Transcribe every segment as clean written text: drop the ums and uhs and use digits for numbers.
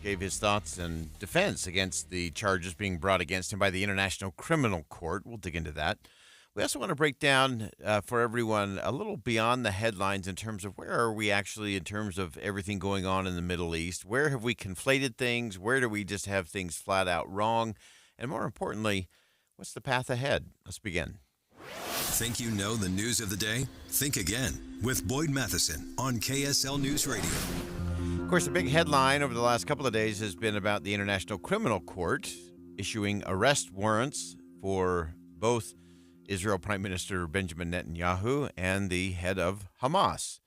gave his thoughts and defense against the charges being brought against him by the International Criminal Court. We'll dig into that. We also want to break down for everyone a little beyond the headlines in terms of where are we actually in terms of everything going on in the Middle East? Where have we conflated things? Where do we just have things flat out wrong? And more importantly, what's the path ahead? Let's begin. Think you know the news of the day? Think again with Boyd Matheson on KSL News Radio. Of course, the big headline over the last couple of days has been about the International Criminal Court issuing arrest warrants for both Israel Prime Minister Benjamin Netanyahu and the head of Hamas.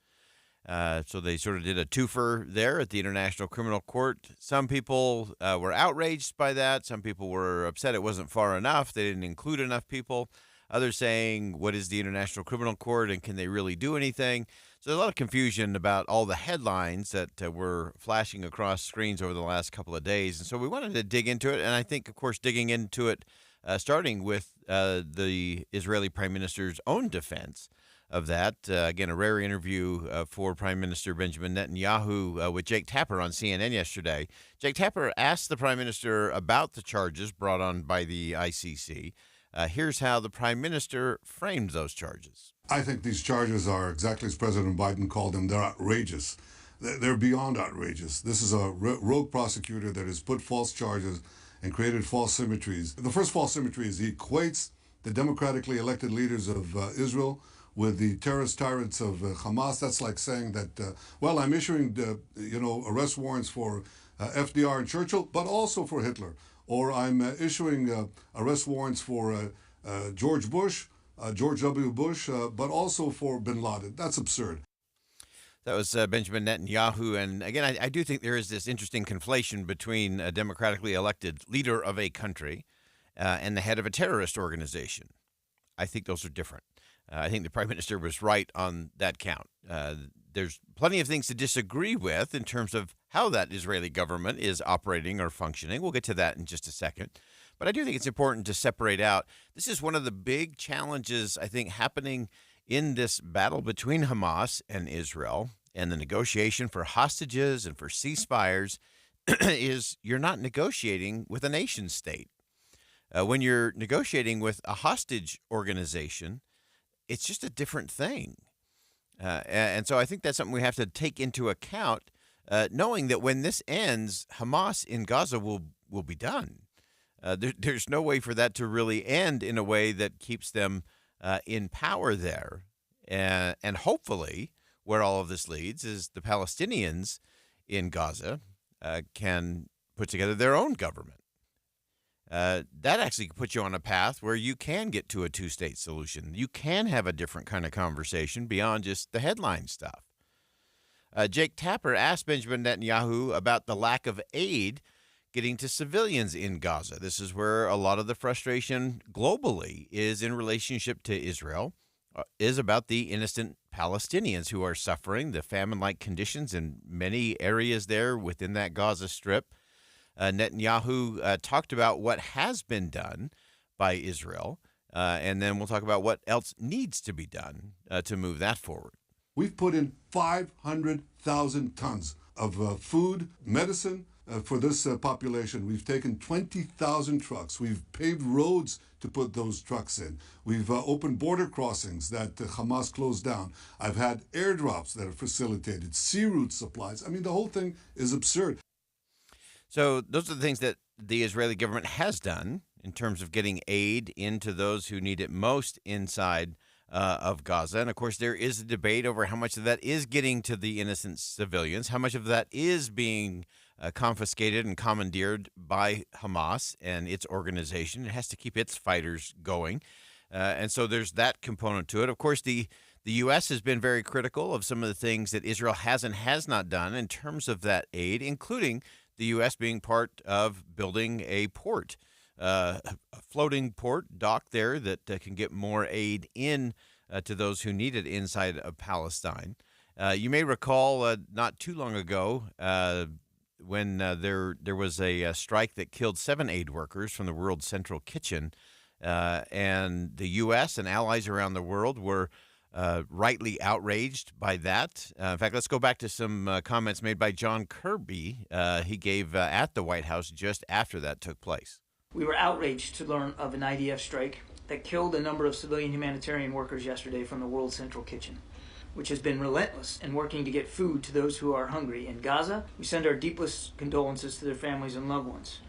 So they sort of did a twofer there at the International Criminal Court. Some people were outraged by that. Some people were upset it wasn't far enough. They didn't include enough people. Others saying, what is the International Criminal Court and can they really do anything? So there's a lot of confusion about all the headlines that were flashing across screens over the last couple of days. And so we wanted to dig into it. And I think, of course, digging into it, starting with the Israeli Prime Minister's own defense of that. Again, a rare interview for Prime Minister Benjamin Netanyahu with Jake Tapper on CNN yesterday. Jake Tapper asked the Prime Minister about the charges brought on by the ICC. Here's how the Prime Minister framed those charges. I think these charges are exactly as President Biden called them. They're outrageous. They're beyond outrageous. This is a rogue prosecutor that has put false charges and created false symmetries. The first false symmetry is he equates the democratically elected leaders of Israel with the terrorist tyrants of Hamas. That's like saying that, I'm issuing, arrest warrants for FDR and Churchill, but also for Hitler. Or I'm issuing arrest warrants for George W. Bush, but also for bin Laden. That's absurd. That was Benjamin Netanyahu. And again, I do think there is this interesting conflation between a democratically elected leader of a country and the head of a terrorist organization. I think those are different. I think the Prime Minister was right on that count. There's plenty of things to disagree with in terms of how that Israeli government is operating or functioning. We'll get to that in just a second. But I do think it's important to separate out. This is one of the big challenges, I think, happening in this battle between Hamas and Israel and the negotiation for hostages and for ceasefires is you're not negotiating with a nation state. When you're negotiating with a hostage organization, it's just a different thing. And so I think that's something we have to take into account, knowing that when this ends, Hamas in Gaza will be done. There's no way for that to really end in a way that keeps them in power there. And hopefully where all of this leads is the Palestinians in Gaza can put together their own government. That actually puts you on a path where you can get to a two-state solution. You can have a different kind of conversation beyond just the headline stuff. Jake Tapper asked Benjamin Netanyahu about the lack of aid getting to civilians in Gaza. This is where a lot of the frustration globally is in relationship to Israel, is about the innocent Palestinians who are suffering the famine-like conditions in many areas there within that Gaza Strip. Netanyahu talked about what has been done by Israel, and then we'll talk about what else needs to be done to move that forward. We've put in 500,000 tons of food, medicine for this population. We've taken 20,000 trucks. We've paved roads to put those trucks in. We've opened border crossings that Hamas closed down. I've had airdrops that are facilitated, sea route supplies. I mean, the whole thing is absurd. So those are the things that the Israeli government has done in terms of getting aid into those who need it most inside of Gaza. And, of course, there is a debate over how much of that is getting to the innocent civilians, how much of that is being confiscated and commandeered by Hamas and its organization. It has to keep its fighters going. And so there's that component to it. Of course, the U.S. has been very critical of some of the things that Israel has and has not done in terms of that aid, including the U.S. being part of building a port, a floating port dock there that can get more aid in to those who need it inside of Palestine. You may recall not too long ago when there was a strike that killed 7 aid workers from the World Central Kitchen, and the U.S. and allies around the world were rightly outraged by that. In fact, let's go back to some comments made by John Kirby. He gave at the White House just after that took place. We were outraged to learn of an IDF strike that killed a number of civilian humanitarian workers yesterday from the World Central Kitchen, which has been relentless in working to get food to those who are hungry. In Gaza, we send our deepest condolences to their families and loved ones.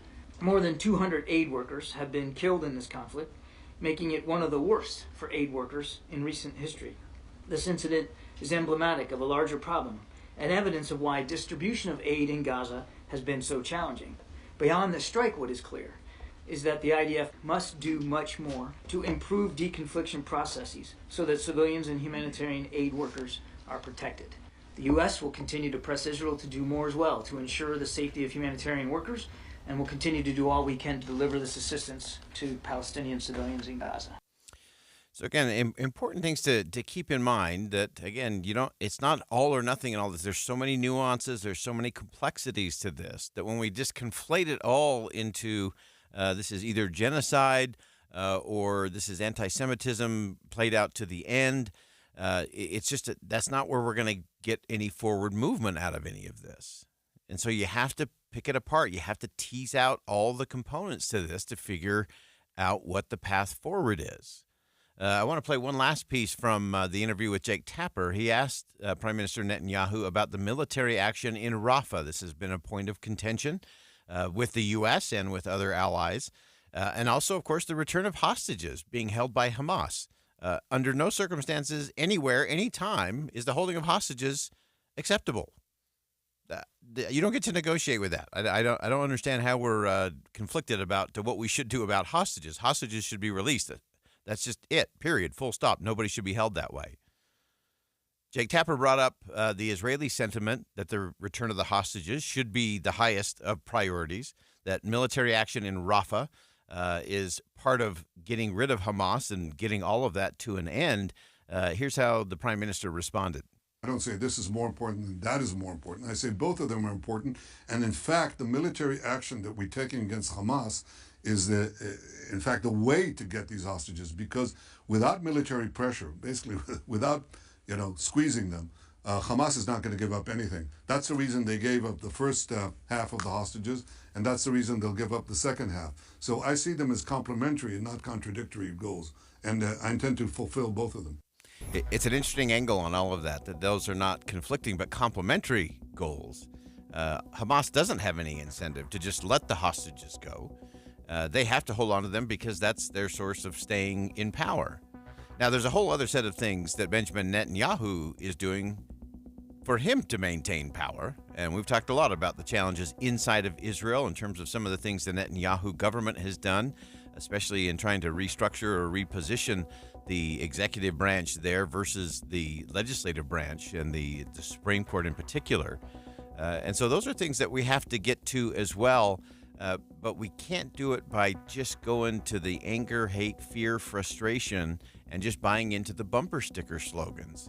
More than 200 aid workers have been killed in this conflict, making it one of the worst for aid workers in recent history. This incident is emblematic of a larger problem and evidence of why distribution of aid in Gaza has been so challenging. Beyond the strike, what is clear is that the IDF must do much more to improve deconfliction processes so that civilians and humanitarian aid workers are protected. The U.S. will continue to press Israel to do more as well to ensure the safety of humanitarian workers, and will continue to do all we can to deliver this assistance to Palestinian civilians in Gaza. So again, important things to keep in mind that, again, it's not all or nothing in all this. There's so many nuances, there's so many complexities to this that when we just conflate it all into this is either genocide or this is anti-Semitism played out to the end, it's just that's not where we're going to get any forward movement out of any of this. And so you have to pick it apart. You have to tease out all the components to this to figure out what the path forward is. I want to play one last piece from the interview with Jake Tapper. He asked Prime Minister Netanyahu about the military action in Rafa. This has been a point of contention with the U.S. and with other allies. And also, of course, the return of hostages being held by Hamas. Under no circumstances, anywhere, anytime, is the holding of hostages acceptable. You don't get to negotiate with that. I don't understand how we're conflicted about what we should do about hostages. Hostages should be released. That's just it, period, full stop. Nobody should be held that way. Jake Tapper brought up the Israeli sentiment that the return of the hostages should be the highest of priorities, that military action in Rafa is part of getting rid of Hamas and getting all of that to an end. Here's how the Prime Minister responded. I don't say this is more important than that is more important. I say both of them are important. And in fact, the military action that we're taking against Hamas is, in fact, the way to get these hostages. Because without military pressure, basically without squeezing them, Hamas is not going to give up anything. That's the reason they gave up the first half of the hostages, and that's the reason they'll give up the second half. So I see them as complementary and not contradictory goals. And I intend to fulfill both of them. It's an interesting angle on all of that those are not conflicting but complementary goals. Hamas doesn't have any incentive to just let the hostages go. They have to hold on to them because that's their source of staying in power. Now, there's a whole other set of things that Benjamin Netanyahu is doing for him to maintain power. And we've talked a lot about the challenges inside of Israel in terms of some of the things the Netanyahu government has done, especially in trying to restructure or reposition the executive branch there versus the legislative branch and the Supreme Court in particular. And so those are things that we have to get to as well. But we can't do it by just going to the anger, hate, fear, frustration, and just buying into the bumper sticker slogans.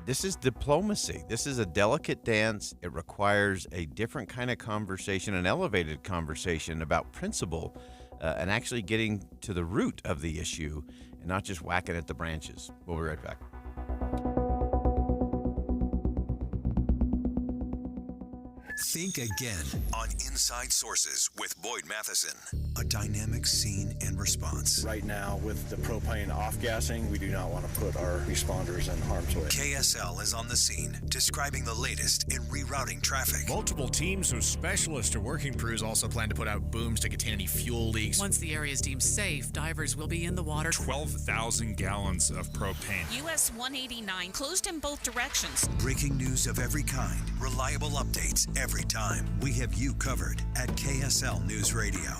This is diplomacy. This is a delicate dance. It requires a different kind of conversation, an elevated conversation about principle, and actually getting to the root of the issue and not just whacking at the branches. We'll be right back. Think again on Inside Sources with Boyd Matheson. A dynamic scene and response. Right now, with the propane off-gassing, we do not want to put our responders in harm's way. KSL is on the scene, describing the latest in rerouting traffic. Multiple teams of specialists are working. Crews also plan to put out booms to contain any fuel leaks. Once the area is deemed safe, divers will be in the water. 12,000 gallons of propane. US 189 closed in both directions. Breaking news of every kind, reliable updates every time. We have you covered at KSL News Radio.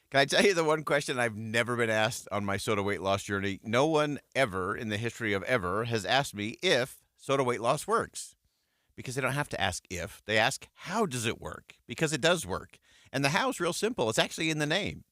Can I tell you the one question I've never been asked on my soda weight loss journey? No one ever in the history of ever has asked me if soda weight loss works. Because they don't have to ask if. They ask, how does it work? Because it does work. And the how is real simple. It's actually in the name.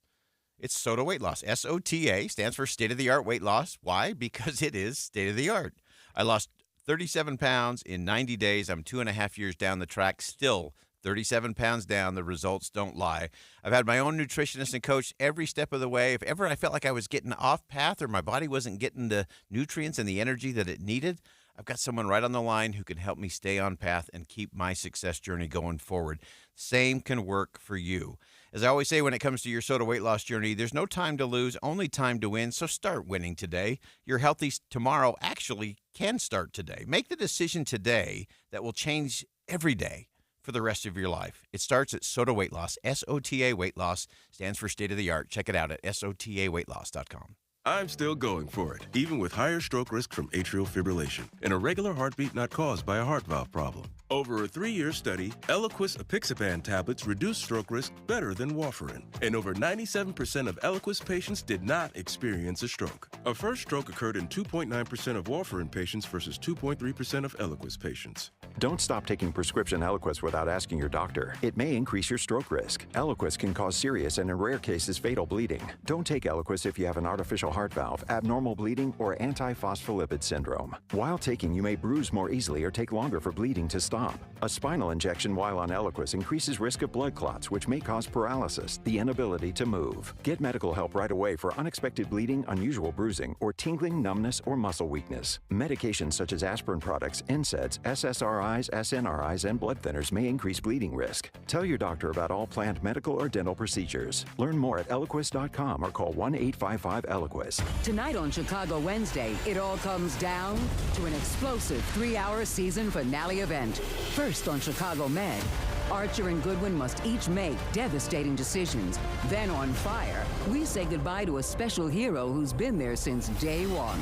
It's soda weight loss. SOTA stands for state-of-the-art weight loss. Why? Because it is state-of-the-art. I lost 37 pounds in 90 days. I'm 2.5 years down the track, still 37 pounds down. The results don't lie. I've had my own nutritionist and coach every step of the way. If ever I felt like I was getting off path or my body wasn't getting the nutrients and the energy that it needed, I've got someone right on the line who can help me stay on path and keep my success journey going forward. Same can work for you. As I always say, when it comes to your SOTA weight loss journey, there's no time to lose, only time to win. So start winning today. Your healthy tomorrow actually can start today. Make the decision today that will change every day for the rest of your life. It starts at SOTA Weight Loss. SOTA Weight Loss stands for state of the art. Check it out at SOTAweightloss.com. I'm still going for it, even with higher stroke risk from atrial fibrillation, an irregular heartbeat not caused by a heart valve problem. Over a 3-year study, Eliquis apixaban tablets reduce stroke risk better than warfarin, and over 97% of Eliquis patients did not experience a stroke. A first stroke occurred in 2.9% of warfarin patients versus 2.3% of Eliquis patients. Don't stop taking prescription Eliquis without asking your doctor. It may increase your stroke risk. Eliquis can cause serious and, in rare cases, fatal bleeding. Don't take Eliquis if you have an artificial heart valve, abnormal bleeding, or antiphospholipid syndrome. While taking, you may bruise more easily or take longer for bleeding to stop. A spinal injection while on Eliquis increases risk of blood clots, which may cause paralysis, the inability to move. Get medical help right away for unexpected bleeding, unusual bruising, or tingling, numbness, or muscle weakness. Medications such as aspirin products, NSAIDs, SSRIs, SNRIs, and blood thinners may increase bleeding risk. Tell your doctor about all planned medical or dental procedures. Learn more at Eliquis.com or call 1-855-ELIQUIS. Tonight on Chicago Wednesday, it all comes down to an explosive 3-hour season finale event. First on Chicago Med, Archer and Goodwin must each make devastating decisions. Then on Fire, we say goodbye to a special hero who's been there since day one.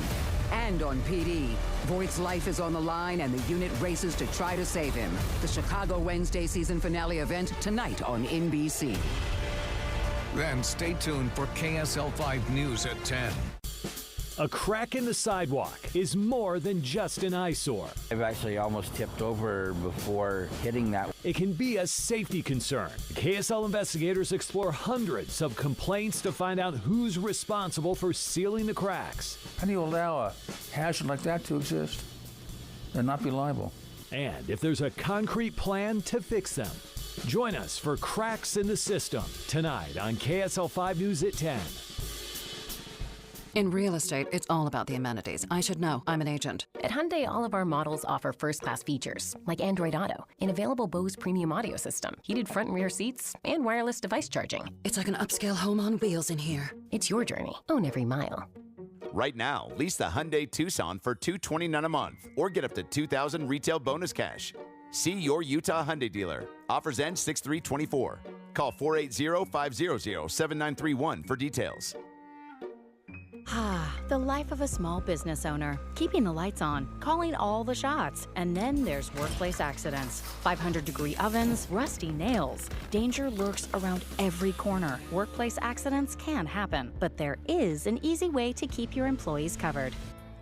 And on PD, Voight's life is on the line and the unit races to try to save him. The Chicago Wednesday season finale event tonight on NBC. Then stay tuned for KSL 5 News at 10. A crack in the sidewalk is more than just an eyesore. I've actually almost tipped over before hitting that. It can be a safety concern. KSL investigators explore hundreds of complaints to find out who's responsible for sealing the cracks. How do you allow a hazard like that to exist and not be liable? And if there's a concrete plan to fix them. Join us for Cracks in the System tonight on KSL 5 News at 10. In real estate, it's all about the amenities. I should know. I'm an agent. At Hyundai, all of our models offer first-class features, like Android Auto, an available Bose premium audio system, heated front and rear seats, and wireless device charging. It's like an upscale home on wheels in here. It's your journey. Own every mile. Right now, lease the Hyundai Tucson for $229 a month, or get up to $2,000 retail bonus cash. See your Utah Hyundai dealer. Offers end 6/3/24. Call 480-500-7931 for details. The life of a small business owner. Keeping the lights on, calling all the shots. And then there's workplace accidents. 500-degree ovens, rusty nails. Danger lurks around every corner. Workplace accidents can happen, but there is an easy way to keep your employees covered.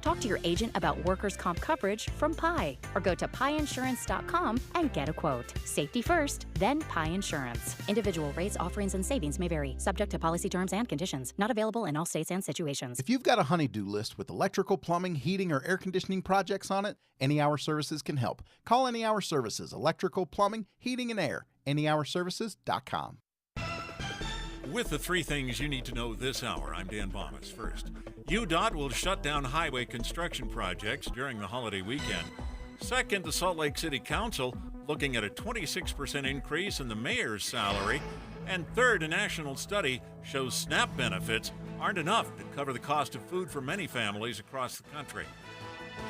Talk to your agent about workers' comp coverage from Pi, or go to piinsurance.com and get a quote. Safety first, then Pi Insurance. Individual rates, offerings, and savings may vary, subject to policy terms and conditions. Not available in all states and situations. If you've got a honey-do list with electrical, plumbing, heating, or air conditioning projects on it, Any Hour Services can help. Call Any Hour Services, electrical, plumbing, heating, and air. anyhourservices.com. With the 3 things you need to know this hour, I'm Dan Bomas. First, UDOT will shut down highway construction projects during the holiday weekend. Second, the Salt Lake City Council looking at a 26% increase in the mayor's salary. And third, a national study shows SNAP benefits aren't enough to cover the cost of food for many families across the country.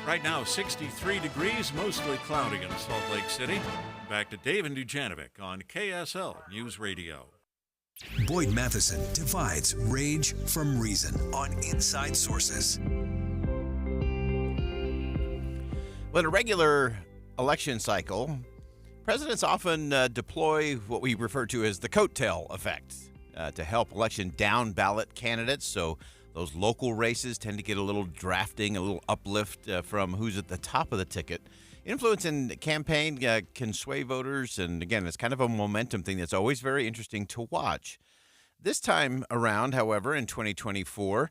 Right now, 63 degrees, mostly cloudy in Salt Lake City. Back to Dave and Dujanovic on KSL News Radio. Boyd Matheson divides rage from reason on Inside Sources. Well, in a regular election cycle, presidents often deploy what we refer to as the coattail effect to help election down-ballot candidates. So those local races tend to get a little drafting, a little uplift from who's at the top of the ticket. Influence in campaign can sway voters, and again, it's kind of a momentum thing that's always very interesting to watch. This time around, however, in 2024,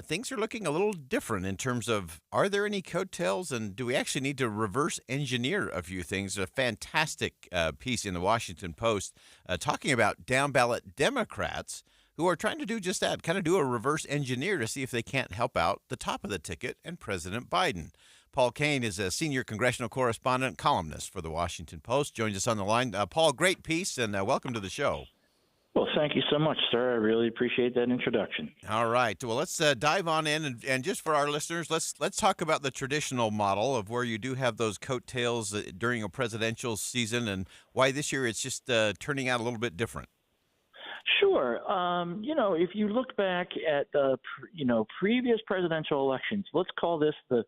things are looking a little different in terms of, are there any coattails, and do we actually need to reverse engineer a few things? A fantastic piece in the Washington Post talking about down-ballot Democrats who are trying to do just that, kind of do a reverse engineer to see if they can't help out the top of the ticket and President Biden. Paul Kane is a senior congressional correspondent, columnist for the Washington Post, joins us on the line. Paul, great piece, and welcome to the show. Well, thank you so much, sir. I really appreciate that introduction. All right. Well, let's dive on in, and just for our listeners, let's talk about the traditional model of where you do have those coattails during a presidential season, and why this year it's just turning out a little bit different. Sure. If you look back at the previous presidential elections, let's call this the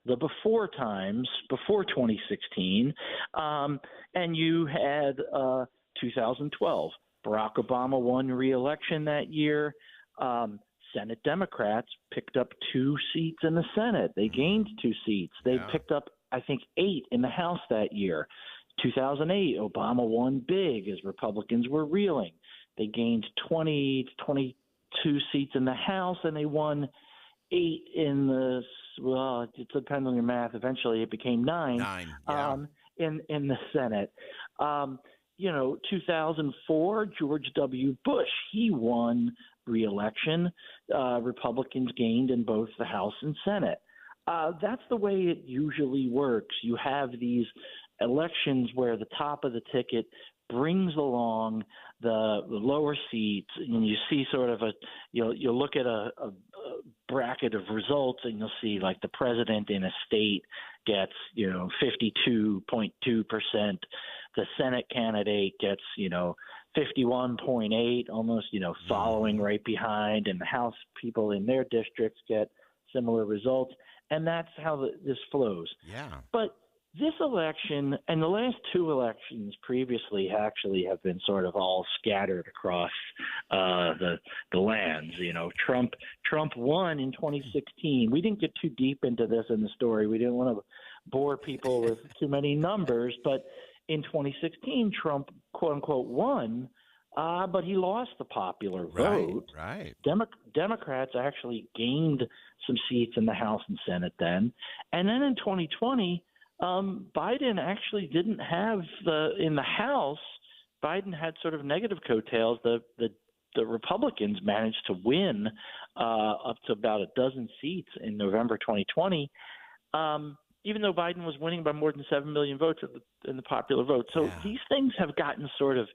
before times, before 2016, and you had 2012. Barack Obama won re-election that year. Senate Democrats picked up 2 seats in the Senate. They gained 2 seats. They picked up, I think, 8 in the House that year. 2008, Obama won big as Republicans were reeling. They gained 20 to 22 seats in the House, and they won 8 in the, well, it depends on your math. Eventually it became 9, in the Senate. 2004, George W. Bush, he won re-election. Republicans gained in both the House and Senate. That's the way it usually works. You have these elections where the top of the ticket brings along the lower seats, and you see sort of you'll look at a bracket of results, and you'll see like the president in a state gets 52.2%. The Senate candidate gets 51.8, almost following right behind, and the House people in their districts get similar results, and that's how this flows. Yeah. But this election and the last 2 elections previously actually have been sort of all scattered across the lands. Trump won in 2016. We didn't get too deep into this in the story. We didn't want to bore people with too many numbers, but in 2016, Trump, quote unquote, won, but he lost the popular vote. Right. Democrats actually gained some seats in the House and Senate then. And then in 2020, Biden actually didn't have in the House, Biden had sort of negative coattails. The Republicans managed to win up to about a dozen seats in November 2020, even though Biden was winning by more than 7 million votes in the popular vote. So these things have gotten sort of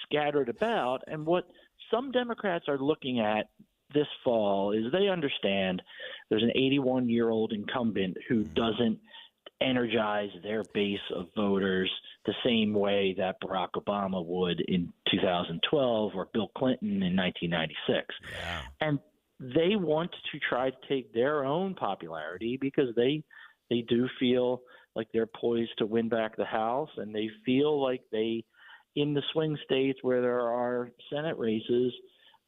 scattered about. And what some Democrats are looking at this fall is they understand there's an 81-year-old incumbent who doesn't energize their base of voters the same way that Barack Obama would in 2012 or Bill Clinton in 1996. Yeah. And they want to try to take their own popularity because they do feel like they're poised to win back the House, and they feel like in the swing states where there are Senate races,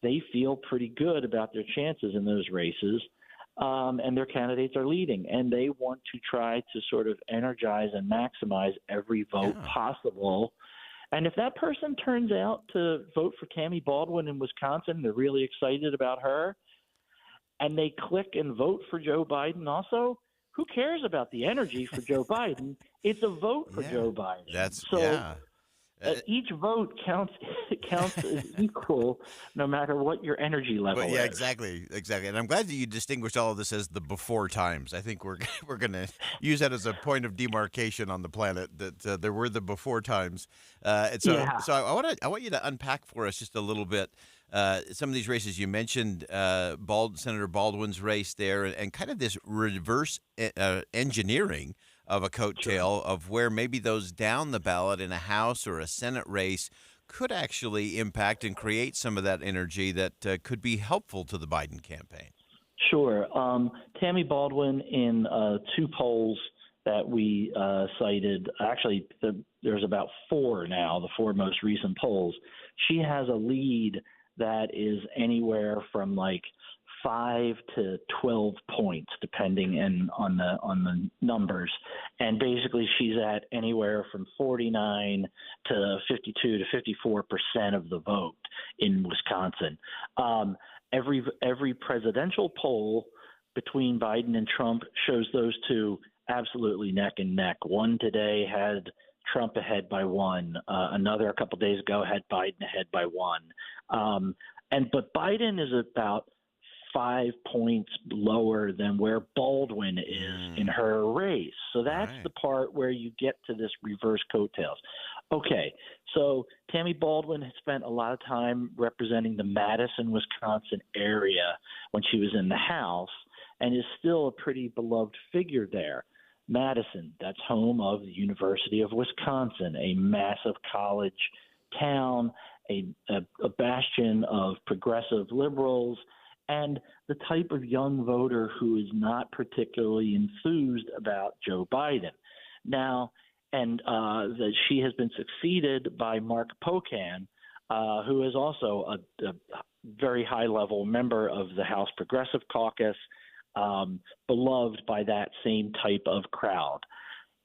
they feel pretty good about their chances in those races. And their candidates are leading, and they want to try to sort of energize and maximize every vote possible. And if that person turns out to vote for Tammy Baldwin in Wisconsin, they're really excited about her, and they click and vote for Joe Biden also, who cares about the energy for Joe Biden? It's a vote for Joe Biden. Each vote counts as equal, no matter what your energy level is. Yeah, exactly. And I'm glad that you distinguished all of this as the before times. I think we're going to use that as a point of demarcation on the planet, that there were the before times. So I want you to unpack for us just a little bit some of these races. You mentioned Senator Baldwin's race there, and kind of this reverse engineering of a coattail of where maybe those down the ballot in a House or a Senate race could actually impact and create some of that energy that could be helpful to the Biden campaign. Sure. Tammy Baldwin in 2 polls that we cited, actually there's about 4 now, the 4 most recent polls. She has a lead that is anywhere from like 5 to 12 points, depending on the numbers, and basically she's at anywhere from 49 to 52 to 54% of the vote in Wisconsin. Every presidential poll between Biden and Trump shows those two absolutely neck and neck. One today had Trump ahead by one. Another a couple days ago had Biden ahead by one. But Biden is about 5 points lower than where Baldwin is in her race. So that's the part where you get to this reverse coattails. Okay, so Tammy Baldwin has spent a lot of time representing the Madison, Wisconsin area when she was in the House and is still a pretty beloved figure there. Madison, that's home of the University of Wisconsin, a massive college town, a bastion of progressive liberals, and the type of young voter who is not particularly enthused about Joe Biden. Now, that she has been succeeded by Mark Pocan, who is also a very high-level member of the House Progressive Caucus, beloved by that same type of crowd.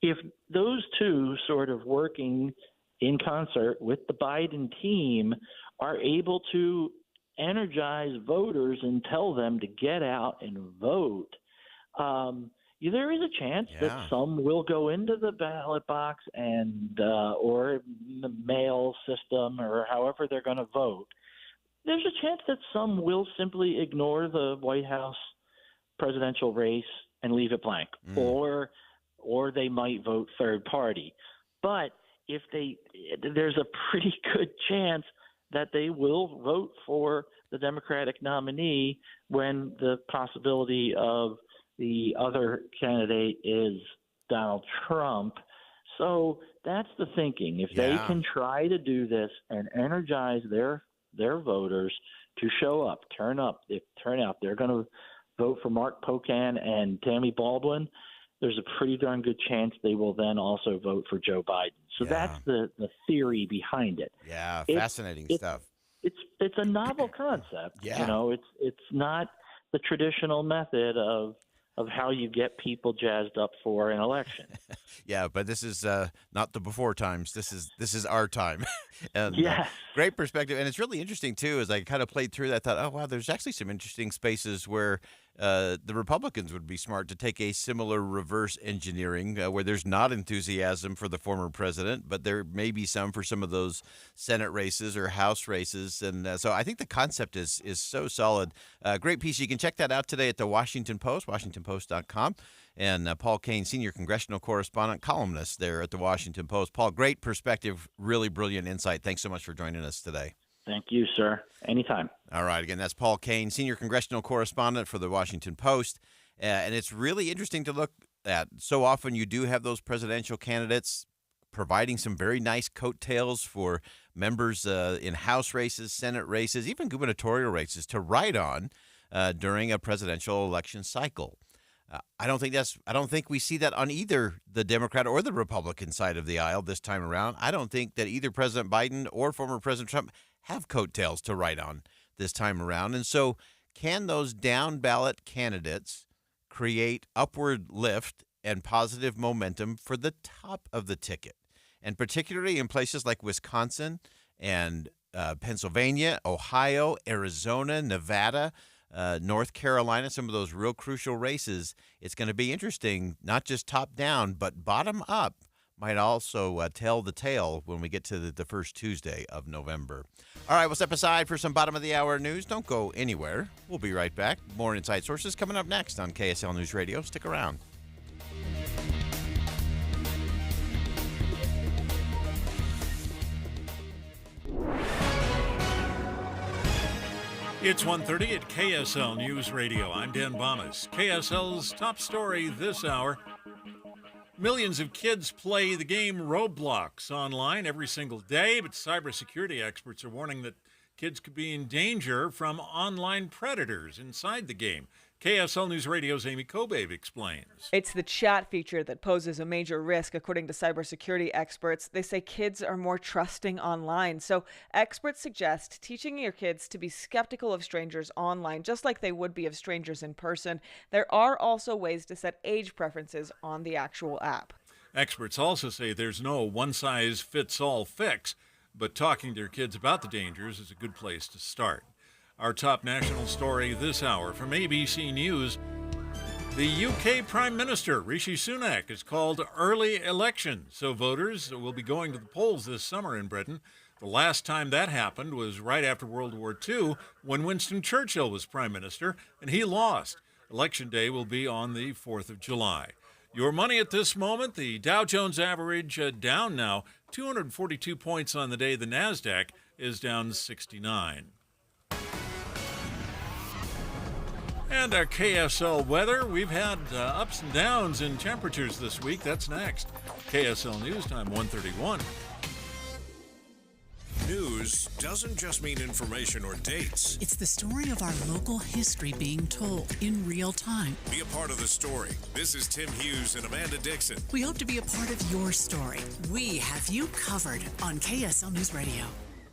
If those two sort of working in concert with the Biden team are able to energize voters and tell them to get out and vote, there is a chance that some will go into the ballot box and or the mail system or however they're going to vote. There's a chance that some will simply ignore the White House presidential race and leave it blank, or they might vote third party. But there's a pretty good chance that they will vote for the Democratic nominee when the possibility of the other candidate is Donald Trump. So that's the thinking. If they can try to do this and energize their voters to show up, turn out, they're going to vote for Mark Pocan and Tammy Baldwin, there's a pretty darn good chance they will then also vote for Joe Biden. So that's the theory behind it. Yeah, fascinating stuff. It's a novel concept. Yeah. You know, it's not the traditional method of how you get people jazzed up for an election. Yeah, but this is not the before times. This is our time. And yes. Great perspective. And it's really interesting, too, as I kind of played through that, I thought, oh, wow, there's actually some interesting spaces where the Republicans would be smart to take a similar reverse engineering where there's not enthusiasm for the former president, but there may be some for some of those Senate races or House races. And so I think the concept is so solid. Great piece. You can check that out today at the Washington Post, WashingtonPost.com. And Paul Kane, senior congressional correspondent, columnist there at the Washington Post. Paul, great perspective, really brilliant insight. Thanks so much for joining us today. Thank you, sir. Anytime. All right. Again, that's Paul Kane, senior congressional correspondent for the Washington Post. And it's really interesting to look at. So often you do have those presidential candidates providing some very nice coattails for members in House races, Senate races, even gubernatorial races to ride on during a presidential election cycle. I don't think we see that on either the Democrat or the Republican side of the aisle this time around. I don't think that either President Biden or former President Trump have coattails to ride on this time around. And so can those down ballot candidates create upward lift and positive momentum for the top of the ticket? And particularly in places like Wisconsin and Pennsylvania, Ohio, Arizona, Nevada, North Carolina, some of those real crucial races, it's going to be interesting, not just top down, but bottom up might also tell the tale when we get to the first Tuesday of November. All right, we'll step aside for some bottom of the hour news. Don't go anywhere. We'll be right back. More Inside Sources coming up next on KSL News Radio. Stick around. It's 1:30 at KSL News Radio. I'm Dan Bomas. KSL's top story this hour. Millions of kids play the game Roblox online every single day, but cybersecurity experts are warning that kids could be in danger from online predators inside the game. KSL News Radio's Amy Kobabe explains. It's the chat feature that poses a major risk, according to cybersecurity experts. They say kids are more trusting online. So experts suggest teaching your kids to be skeptical of strangers online, just like they would be of strangers in person. There are also ways to set age preferences on the actual app. Experts also say there's no one-size-fits-all fix. but talking to their kids about the dangers is a good place to start. Our top national story this hour from ABC News. The UK Prime Minister, Rishi Sunak, has called early elections, so voters will be going to the polls this summer in Britain. The last time that happened was right after World War II, when Winston Churchill was Prime Minister, and he lost. Election day will be on the 4th of July. Your money at this moment, the Dow Jones average down now, 242 points on the day. The NASDAQ is down 69. And our KSL weather, we've had ups and downs in temperatures this week. That's next. KSL News Time 1:31. News doesn't just mean information or dates. It's the story of our local history being told in real time. Be a part of the story. This is Tim Hughes and Amanda Dixon. We hope to be a part of your story. We have you covered on KSL News Radio.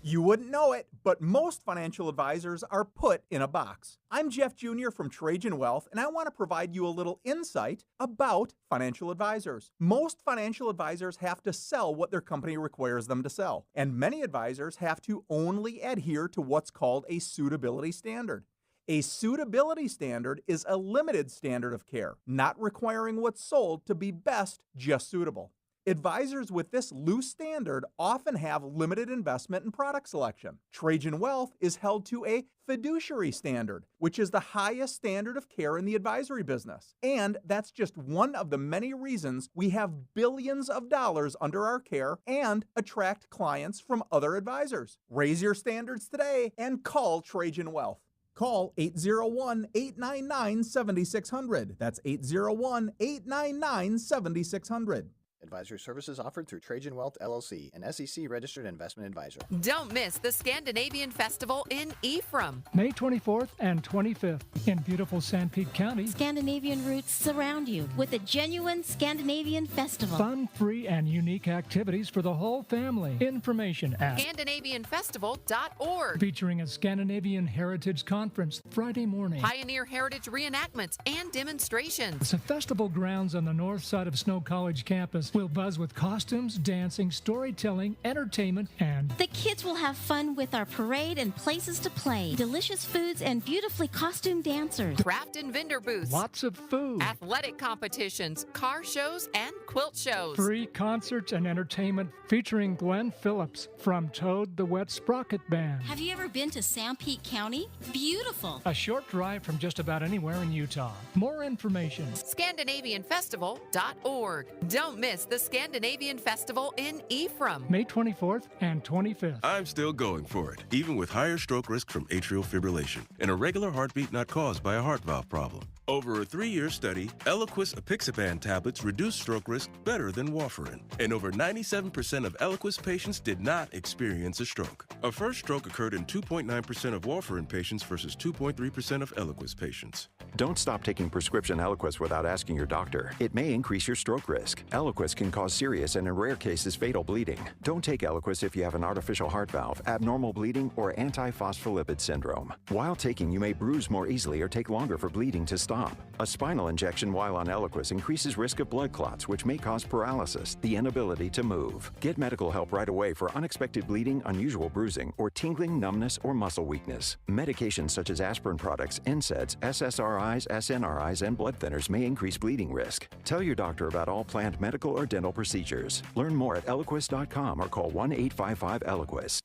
You wouldn't know it, but most financial advisors are put in a box. I'm Jeff Jr. from Trajan Wealth, and I want to provide you a little insight about financial advisors. Most financial advisors have to sell what their company requires them to sell, and many advisors have to only adhere to what's called a suitability standard. A suitability standard is a limited standard of care, not requiring what's sold to be best, just suitable. Advisors with this loose standard often have limited investment and product selection. Trajan Wealth is held to a fiduciary standard, which is the highest standard of care in the advisory business. And that's just one of the many reasons we have billions of dollars under our care and attract clients from other advisors. Raise your standards today and call Trajan Wealth. Call 801-899-7600. That's 801-899-7600. Advisory services offered through Trajan Wealth, LLC, an SEC-registered investment advisor. Don't miss the Scandinavian Festival in Ephraim. May 24th and 25th in beautiful Sanpete County. Scandinavian roots surround you with a genuine Scandinavian festival. Fun, free, and unique activities for the whole family. Information at ScandinavianFestival.org. Featuring a Scandinavian Heritage Conference Friday morning. Pioneer Heritage reenactments and demonstrations. The festival grounds on the north side of Snow College campus will buzz with costumes, dancing, storytelling, entertainment, and the kids will have fun with our parade and places to play, delicious foods, and beautifully costumed dancers. Craft and vendor booths. Lots of food. Athletic competitions, car shows, and quilt shows. Free concerts and entertainment featuring Glenn Phillips from Toad the Wet Sprocket Band. Have you ever been to Sanpete County? Beautiful. A short drive from just about anywhere in Utah. More information. ScandinavianFestival.org. Don't miss the Scandinavian Festival in Ephraim. May 24th and 25th. I'm still going for it, even with higher stroke risk from atrial fibrillation, an irregular heartbeat not caused by a heart valve problem. Over a 3-year study, Eliquis apixaban tablets reduce stroke risk better than warfarin, and over 97% of Eliquis patients did not experience a stroke. A first stroke occurred in 2.9% of warfarin patients versus 2.3% of Eliquis patients. Don't stop taking prescription Eliquis without asking your doctor. It may increase your stroke risk. Eliquis can cause serious and in rare cases fatal bleeding. Don't take Eliquis if you have an artificial heart valve, abnormal bleeding, or antiphospholipid syndrome. While taking, you may bruise more easily or take longer for bleeding to stop. A spinal injection while on Eliquis increases risk of blood clots, which may cause paralysis, the inability to move. Get medical help right away for unexpected bleeding, unusual bruising, or tingling, numbness, or muscle weakness. Medications such as aspirin products, NSAIDs, SSRIs, SNRIs, and blood thinners may increase bleeding risk. Tell your doctor about all planned medical or dental procedures. Learn more at Eliquis.com or call 1-855-ELIQUIS.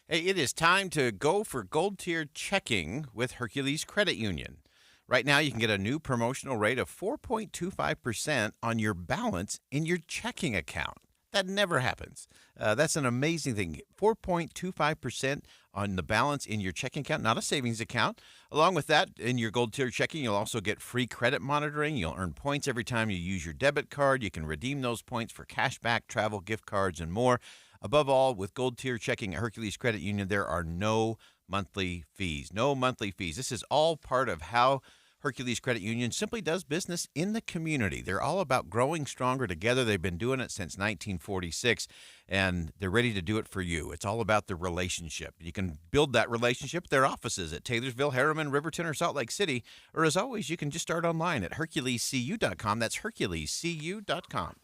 Hey, it is time to go for gold tier checking with Hercules Credit Union. Right now, you can get a new promotional rate of 4.25% on your balance in your checking account. That never happens. That's an amazing thing. 4.25% on the balance in your checking account, not a savings account. Along with that, in your gold tier checking, you'll also get free credit monitoring. You'll earn points every time you use your debit card. You can redeem those points for cash back, travel, gift cards, and more. Above all, with gold tier checking at Hercules Credit Union, there are no monthly fees. No monthly fees. This is all part of how Hercules Credit Union simply does business in the community. They're all about growing stronger together. They've been doing it since 1946, and they're ready to do it for you. It's all about the relationship. You can build that relationship at their offices at Taylorsville, Harriman, Riverton, or Salt Lake City. Or as always, you can just start online at HerculesCU.com. That's HerculesCU.com.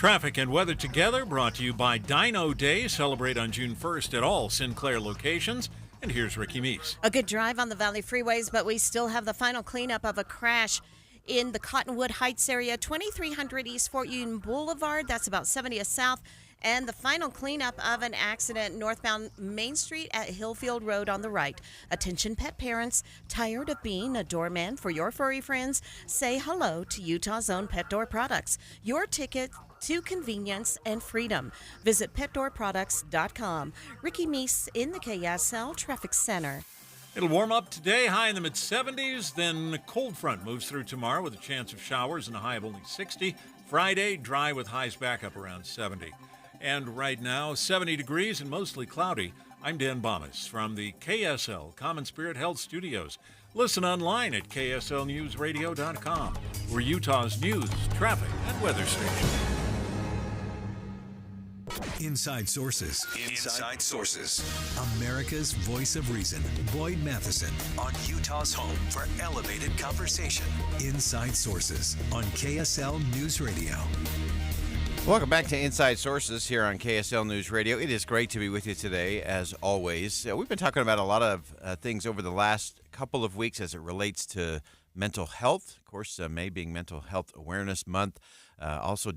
Traffic and weather together brought to you by Dino Day. Celebrate on June 1st at all Sinclair locations. And here's Ricky Meese. A good drive on the Valley freeways, but we still have the final cleanup of a crash in the Cottonwood Heights area, 2300 East Fort Union Boulevard. That's about 70th South. And the final cleanup of an accident northbound Main Street at Hillfield Road on the right. Attention pet parents, tired of being a doorman for your furry friends? Say hello to Utah's own Pet Door Products. Your ticket to convenience and freedom. Visit petdoorproducts.com. Ricky Meese in the KSL Traffic Center. It'll warm up today, high in the mid-70s. Then a cold front moves through tomorrow with a chance of showers and a high of only 60. Friday, dry with highs back up around 70. And right now, 70 degrees and mostly cloudy. I'm Dan Bomas from the KSL Common Spirit Health Studios. Listen online at kslnewsradio.com. We're Utah's news, traffic, and weather station. Inside Sources. Inside Sources. America's voice of reason. Boyd Matheson on Utah's home for elevated conversation. Inside Sources on KSL News Radio. Welcome back to Inside Sources here on KSL News Radio. It is great to be with you today, as always. We've been talking about a lot of things over the last couple of weeks as it relates to mental health. Of course, May being Mental Health Awareness Month. Also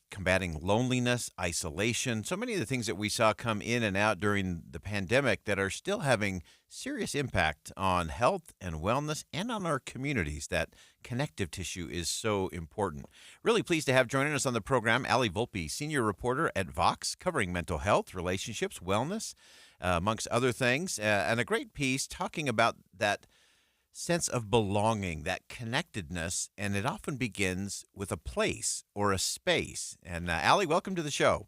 combating loneliness, isolation, so many of the things that we saw come in and out during the pandemic that are still having serious impact on health and wellness and on our communities. That connective tissue is so important. Really pleased to have joining us on the program Ali Volpe, senior reporter at Vox, covering mental health, relationships, wellness, amongst other things, and a great piece talking about that sense of belonging, that connectedness, and it often begins with a place or a space. And Ali, welcome to the show.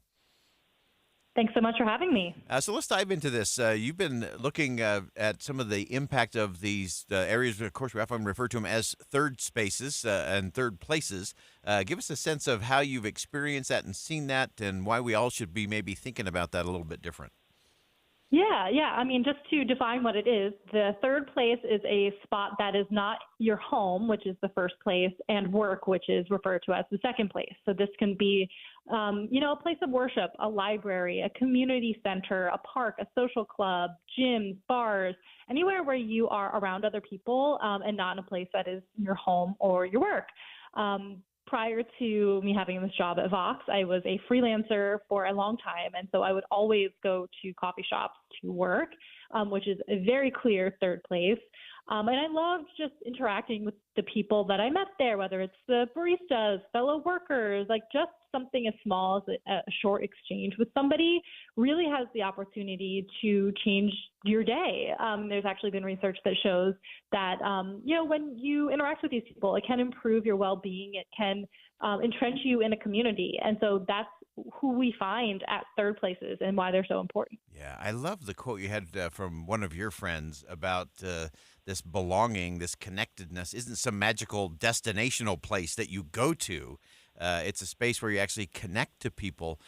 Thanks so much for having me. So let's dive into this. You've been looking at some of the impact of these areas. Of course, we often refer to them as third spaces and third places. Give us a sense of how you've experienced that and seen that, and why we all should be maybe thinking about that a little bit different. Yeah. I mean, just to define what it is, the third place is a spot that is not your home, which is the first place, and work, which is referred to as the second place. So this can be, a place of worship, a library, a community center, a park, a social club, gyms, bars, anywhere where you are around other people and not in a place that is your home or your work. Prior to me having this job at Vox, I was a freelancer for a long time, and so I would always go to coffee shops to work, which is a very clear third place. And I loved just interacting with the people that I met there, whether it's the baristas, fellow workers, like just something as small as a short exchange with somebody really has the opportunity to change your day. There's actually been research that shows that, when you interact with these people, it can improve your well-being. It can entrench you in a community. And so that's who we find at third places and why they're so important. Yeah, I love the quote you had from one of your friends about this belonging, this connectedness isn't some magical destinational place that you go to. It's a space where you actually connect to people.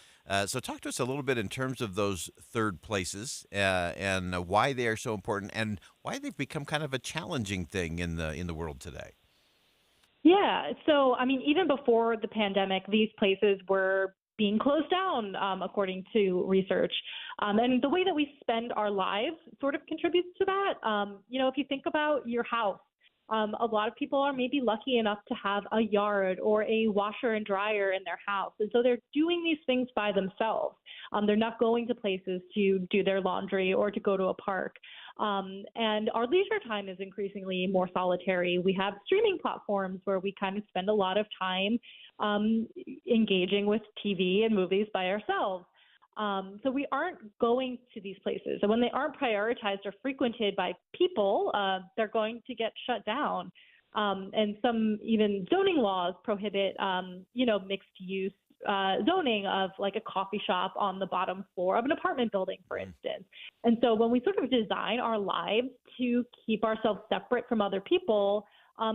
So talk to us a little bit in terms of those third places and why they are so important and why they've become kind of a challenging thing in the world today. Yeah. So, I mean, even before the pandemic, these places were being closed down, according to research. And the way that we spend our lives sort of contributes to that. If you think about your house, a lot of people are maybe lucky enough to have a yard or a washer and dryer in their house. And so they're doing these things by themselves. They're not going to places to do their laundry or to go to a park. And our leisure time is increasingly more solitary. We have streaming platforms where we kind of spend a lot of time engaging with TV and movies by ourselves. So we aren't going to these places. And when they aren't prioritized or frequented by people, they're going to get shut down. And some even zoning laws prohibit, mixed use zoning of like a coffee shop on the bottom floor of an apartment building, for instance. And so when we sort of design our lives to keep ourselves separate from other people,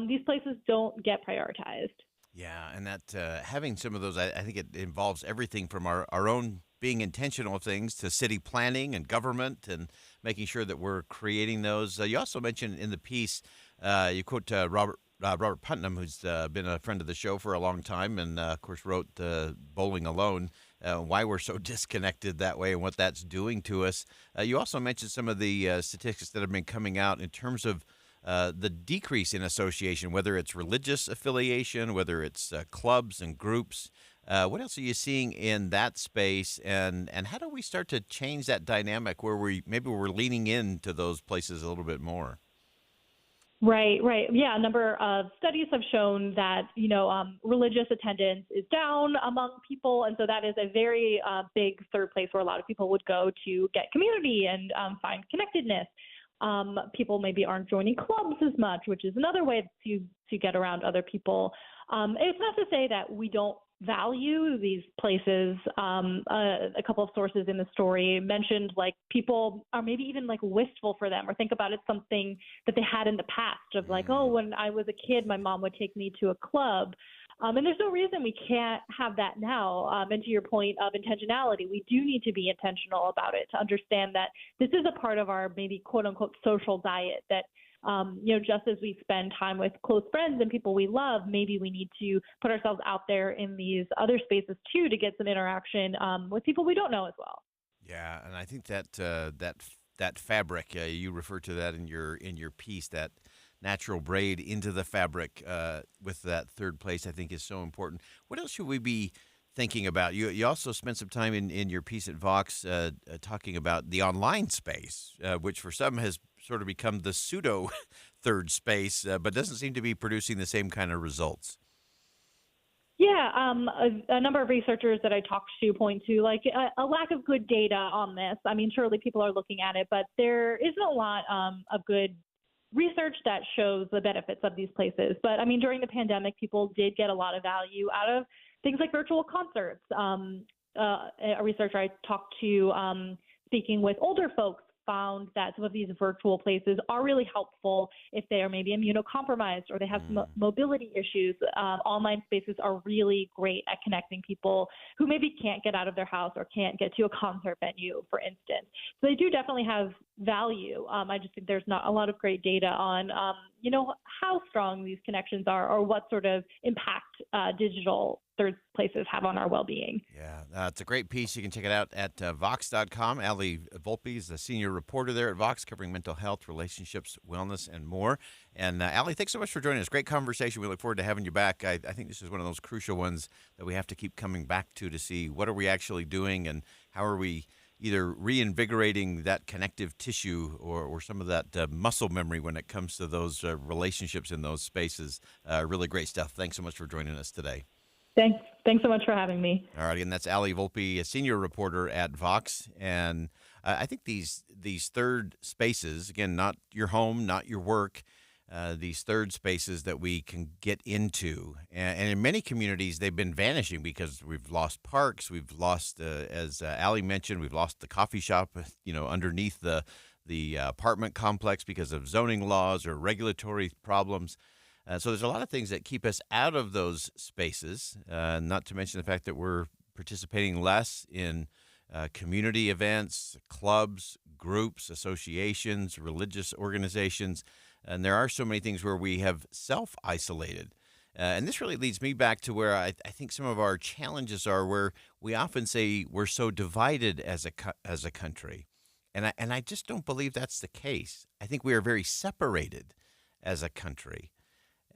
these places don't get prioritized. Yeah, and that having some of those, I think it involves everything from our own being intentional of things to city planning and government and making sure that we're creating those. You also mentioned in the piece, you quote Robert Putnam, who's been a friend of the show for a long time and, of course, wrote Bowling Alone, why we're so disconnected that way and what that's doing to us. You also mentioned some of the statistics that have been coming out in terms of the decrease in association, whether it's religious affiliation, whether it's clubs and groups. What else are you seeing in that space, and how do we start to change that dynamic where we're leaning into those places a little bit more? Right. Yeah, a number of studies have shown that, religious attendance is down among people. And so that is a very big third place where a lot of people would go to get community and find connectedness. People maybe aren't joining clubs as much, which is another way to get around other people. It's not to say that we don't value these places. A couple of sources in the story mentioned like people are maybe even like wistful for them or think about it something that they had in the past of like, oh, when I was a kid, my mom would take me to a club. And there's no reason we can't have that now. And to your point of intentionality, we do need to be intentional about it to understand that this is a part of our maybe quote unquote social diet that just as we spend time with close friends and people we love, maybe we need to put ourselves out there in these other spaces too to get some interaction with people we don't know as well. Yeah, and I think that that fabric you refer to that in your piece, that natural braid into the fabric with that third place, I think is so important. What else should we be thinking about? You also spent some time in your piece at Vox talking about the online space, which for some has sort of become the pseudo third space, but doesn't seem to be producing the same kind of results. Yeah, a number of researchers that I talked to point to like a lack of good data on this. I mean, surely people are looking at it, but there isn't a lot of good research that shows the benefits of these places. But I mean, during the pandemic, people did get a lot of value out of things like virtual concerts. A researcher I talked to speaking with older folks found that some of these virtual places are really helpful if they are maybe immunocompromised or they have some mobility issues. Online spaces are really great at connecting people who maybe can't get out of their house or can't get to a concert venue, for instance. So they do definitely have value. I just think there's not a lot of great data on, how strong these connections are or what sort of impact digital third places have on our well-being. Yeah, it's a great piece. You can check it out at Vox.com. Ali Volpe is the senior reporter there at Vox, covering mental health, relationships, wellness, and more. And Ali, thanks so much for joining us. Great conversation. We look forward to having you back. I think this is one of those crucial ones that we have to keep coming back to see what are we actually doing and how are we either reinvigorating that connective tissue or some of that muscle memory when it comes to those relationships in those spaces. Really great stuff. Thanks so much for joining us today. Thanks so much for having me. All right, and that's Ali Volpe, a senior reporter at Vox. And I think these third spaces, again, not your home, not your work, these third spaces that we can get into. And in many communities, they've been vanishing because we've lost parks. We've lost, as Ali mentioned, we've lost the coffee shop, underneath the apartment complex because of zoning laws or regulatory problems. So there's a lot of things that keep us out of those spaces, not to mention the fact that we're participating less in community events, clubs, groups, associations, religious organizations. And there are so many things where we have self-isolated. And this really leads me back to where I think some of our challenges are, where we often say we're so divided as a country. And I just don't believe that's the case. I think we are very separated as a country.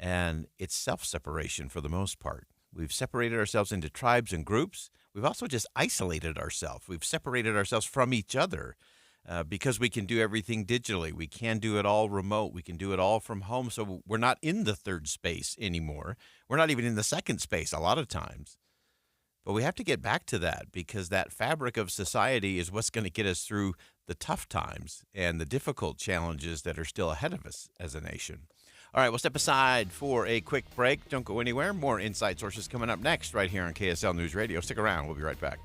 And it's self-separation for the most part. We've separated ourselves into tribes and groups. We've also just isolated ourselves. We've separated ourselves from each other because we can do everything digitally. We can do it all remote. We can do it all from home. So we're not in the third space anymore. We're not even in the second space a lot of times. But we have to get back to that because that fabric of society is what's going to get us through the tough times and the difficult challenges that are still ahead of us as a nation. All right, we'll step aside for a quick break. Don't go anywhere. More Inside Sources coming up next right here on KSL News Radio. Stick around. We'll be right back.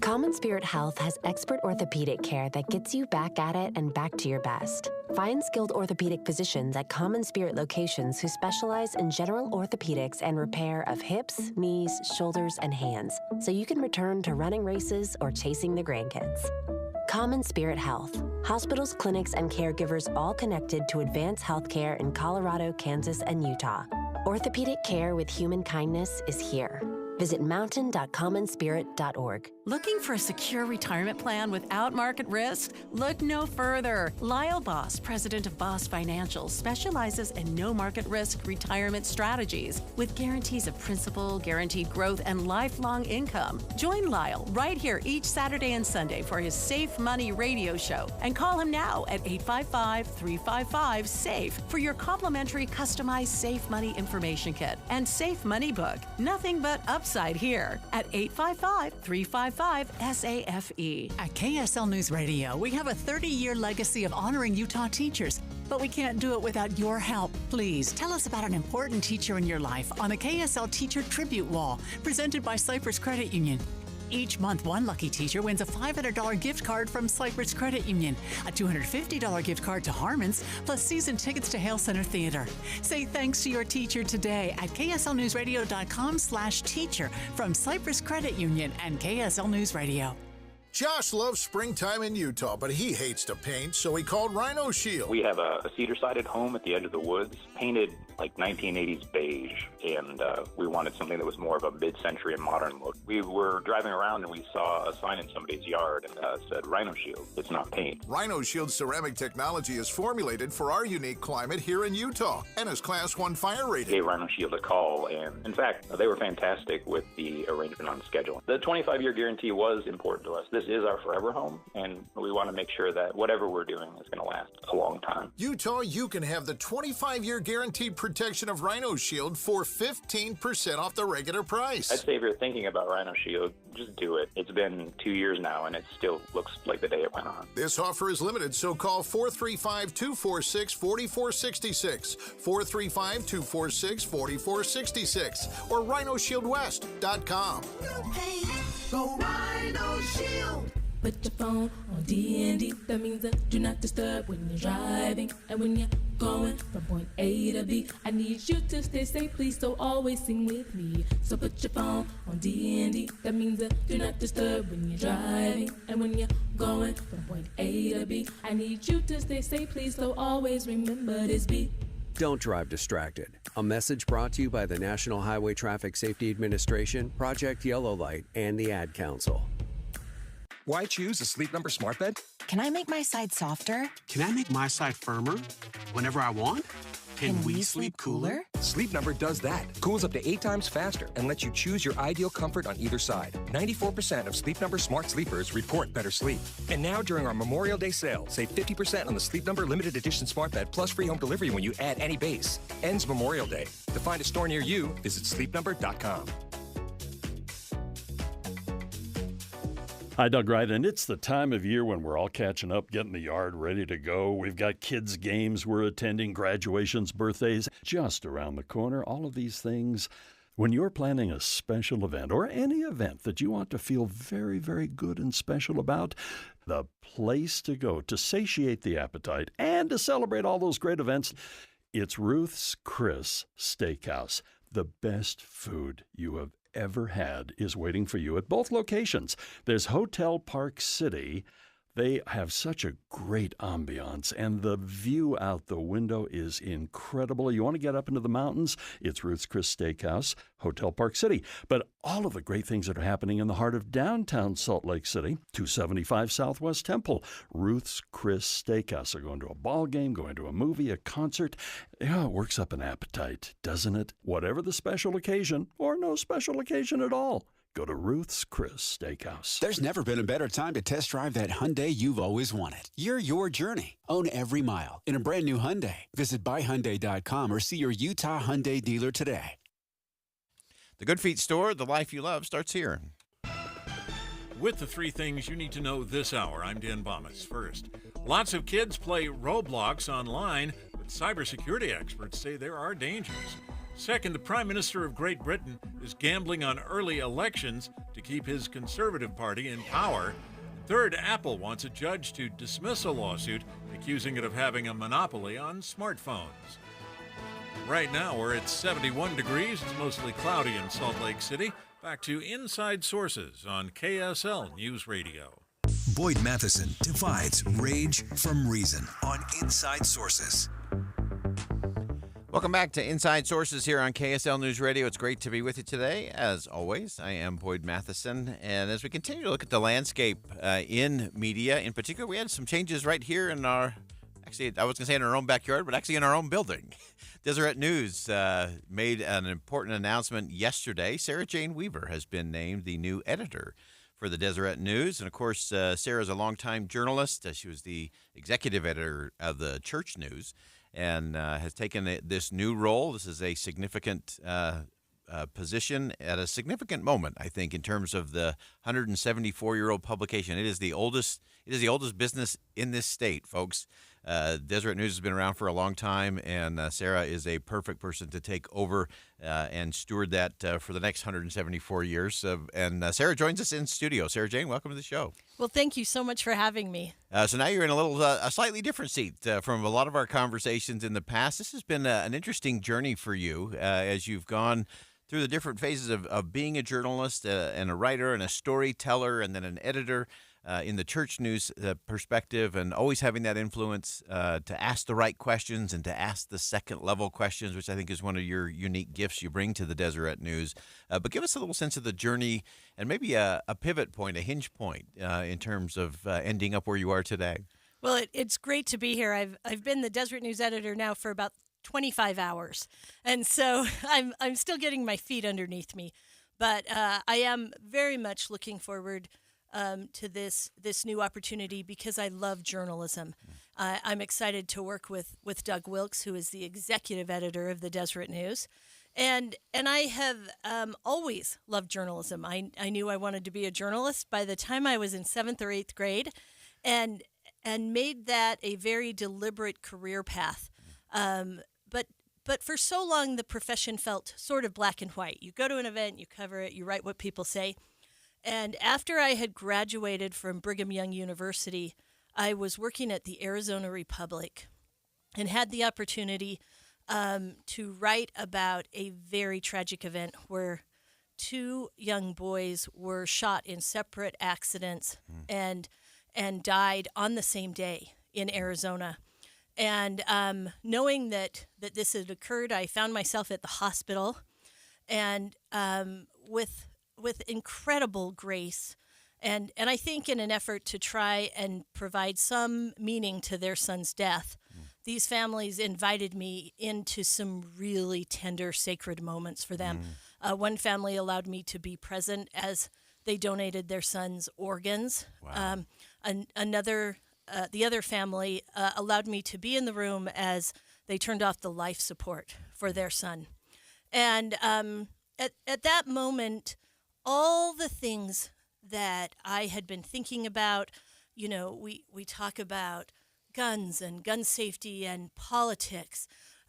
Common Spirit Health has expert orthopedic care that gets you back at it and back to your best. Find skilled orthopedic physicians at Common Spirit locations who specialize in general orthopedics and repair of hips, knees, shoulders, and hands, so you can return to running races or chasing the grandkids. Common Spirit Health. Hospitals, clinics, and caregivers all connected to advance healthcare in Colorado, Kansas, and Utah. Orthopedic care with human kindness is here. Visit mountain.commonspirit.org. Looking for a secure retirement plan without market risk? Look no further. Lyle Boss, president of Boss Financial, specializes in no market risk retirement strategies with guarantees of principal, guaranteed growth, and lifelong income. Join Lyle right here each Saturday and Sunday for his Safe Money radio show and call him now at 855-355-SAFE for your complimentary customized Safe Money information kit and Safe Money book. Nothing but upside here at 855-355-SAFE. At KSL News Radio, we have a 30-year legacy of honoring Utah teachers, but we can't do it without your help. Please tell us about an important teacher in your life on the KSL Teacher Tribute Wall, presented by Cypress Credit Union. Each month, one lucky teacher wins a $500 gift card from Cypress Credit Union, a $250 gift card to Harmon's, plus season tickets to Hale Center Theater. Say thanks to your teacher today at kslnewsradio.com/teacher from Cypress Credit Union and KSL News Radio. Josh loves springtime in Utah, but he hates to paint, so he called Rhino Shield. We have a cedar-sided home at the edge of the woods, painted like 1980s beige, and we wanted something that was more of a mid-century and modern look. We were driving around and we saw a sign in somebody's yard and said Rhino Shield. It's not paint. Rhino Shield ceramic technology is formulated for our unique climate here in Utah and is Class 1 fire rated. Gave Rhino Shield a call, and in fact, they were fantastic with the arrangement on scheduling. The 25-year guarantee was important to us. This is our forever home, and we want to make sure that whatever we're doing is going to last a long time. Utah, you can have the 25-year guaranteed protection of Rhino Shield for 15% off the regular price. I'd say if you're thinking about Rhino Shield, just do it. It's been 2 years now, and it still looks like the day it went on. This offer is limited, so call 435-246-4466, 435-246-4466, or rhinoshieldwest.com. Go Rhino Shield. Put your phone on D&D. That means do not disturb when you're driving. And when you're going from point A to B, I need you to stay safe, please, so always sing with me. So put your phone on D&D. That means do not disturb when you're driving. And when you're going from point A to B, I need you to stay safe, please, so always remember this beat. Don't drive distracted. A message brought to you by the National Highway Traffic Safety Administration, Project Yellow Light, and the Ad Council. Why choose a Sleep Number smart bed? Can I make my side softer? Can I make my side firmer whenever I want? Can we sleep cooler? Sleep Number does that. Cools up to 8 times faster and lets you choose your ideal comfort on either side. 94% of Sleep Number smart sleepers report better sleep. And now during our Memorial Day sale, save 50% on the Sleep Number limited edition smart bed plus free home delivery when you add any base. Ends Memorial Day. To find a store near you, visit sleepnumber.com. Hi, Doug Wright, and it's the time of year when we're all catching up, getting the yard ready to go. We've got kids' games we're attending, graduations, birthdays, just around the corner, all of these things. When you're planning a special event or any event that you want to feel very, very good and special about, the place to go to satiate the appetite and to celebrate all those great events, it's Ruth's Chris Steakhouse. The best food you have ever had is waiting for you at both locations. There's Hotel Park City. They have such a great ambiance, and the view out the window is incredible. You want to get up into the mountains? It's Ruth's Chris Steakhouse, Hotel Park City. But all of the great things that are happening in the heart of downtown Salt Lake City, 275 Southwest Temple, Ruth's Chris Steakhouse. They're going to a ball game, going to a movie, a concert. Yeah, it works up an appetite, doesn't it? Whatever the special occasion, or no special occasion at all, go to Ruth's Chris Steakhouse. There's never been a better time to test drive that Hyundai you've always wanted. You're your journey. Own every mile in a brand new Hyundai. Visit buyhyundai.com or see your Utah Hyundai dealer today. The Good Feet store, the life you love, starts here. With the 3 things you need to know this hour, I'm Dan Bomas. First, lots of kids play Roblox online, but cybersecurity experts say there are dangers. Second, the Prime Minister of Great Britain is gambling on early elections to keep his Conservative Party in power. Third, Apple wants a judge to dismiss a lawsuit accusing it of having a monopoly on smartphones. Right now, we're at 71 degrees. It's mostly cloudy in Salt Lake City. Back to Inside Sources on KSL News Radio. Boyd Matheson divides rage from reason on Inside Sources. Welcome back to Inside Sources here on KSL News Radio. It's great to be with you today. As always, I am Boyd Matheson. And as we continue to look at the landscape in media, in particular, we had some changes right here in our, actually, I was going to say in our own backyard, but actually in our own building. Deseret News made an important announcement yesterday. Sarah Jane Weaver has been named the new editor for the Deseret News. And, of course, Sarah's a longtime journalist. She was the executive editor of the Church News and has taken this new role. This is a significant position at a significant moment, I think, in terms of the 174-year-old publication. It is the oldest business in this state, folks. Deseret News has been around for a long time, and Sarah is a perfect person to take over and steward that for the next 174 years. And Sarah joins us in studio. Sarah Jane, welcome to the show. Well, thank you so much for having me. So now you're in a slightly different seat from a lot of our conversations in the past. This has been an interesting journey for you as you've gone through the different phases of being a journalist and a writer and a storyteller and then an editor. In the Church News perspective, and always having that influence to ask the right questions and to ask the second-level questions, which I think is one of your unique gifts you bring to the Deseret News. But give us a little sense of the journey and maybe a pivot point, a hinge point in terms of ending up where you are today. Well, it's great to be here. I've been the Deseret News editor now for about 25 hours, and so I'm still getting my feet underneath me. But I am very much looking forward to this new opportunity because I love journalism. I'm excited to work with Doug Wilkes, who is the executive editor of the Deseret News. And I have always loved journalism. I knew I wanted to be a journalist by the time I was in 7th or 8th grade and made that a very deliberate career path. But for so long, the profession felt sort of black and white. You go to an event, you cover it, you write what people say. And after I had graduated from Brigham Young University, I was working at the Arizona Republic and had the opportunity to write about a very tragic event where 2 young boys were shot in separate accidents and died on the same day in Arizona. And knowing that this had occurred, I found myself at the hospital and with incredible grace, and I think in an effort to try and provide some meaning to their son's death, these families invited me into some really tender, sacred moments for them. One family allowed me to be present as they donated their son's organs. Wow. The other family allowed me to be in the room as they turned off the life support for their son. And at that moment, all the things that I had been thinking about, we talk about guns and gun safety and politics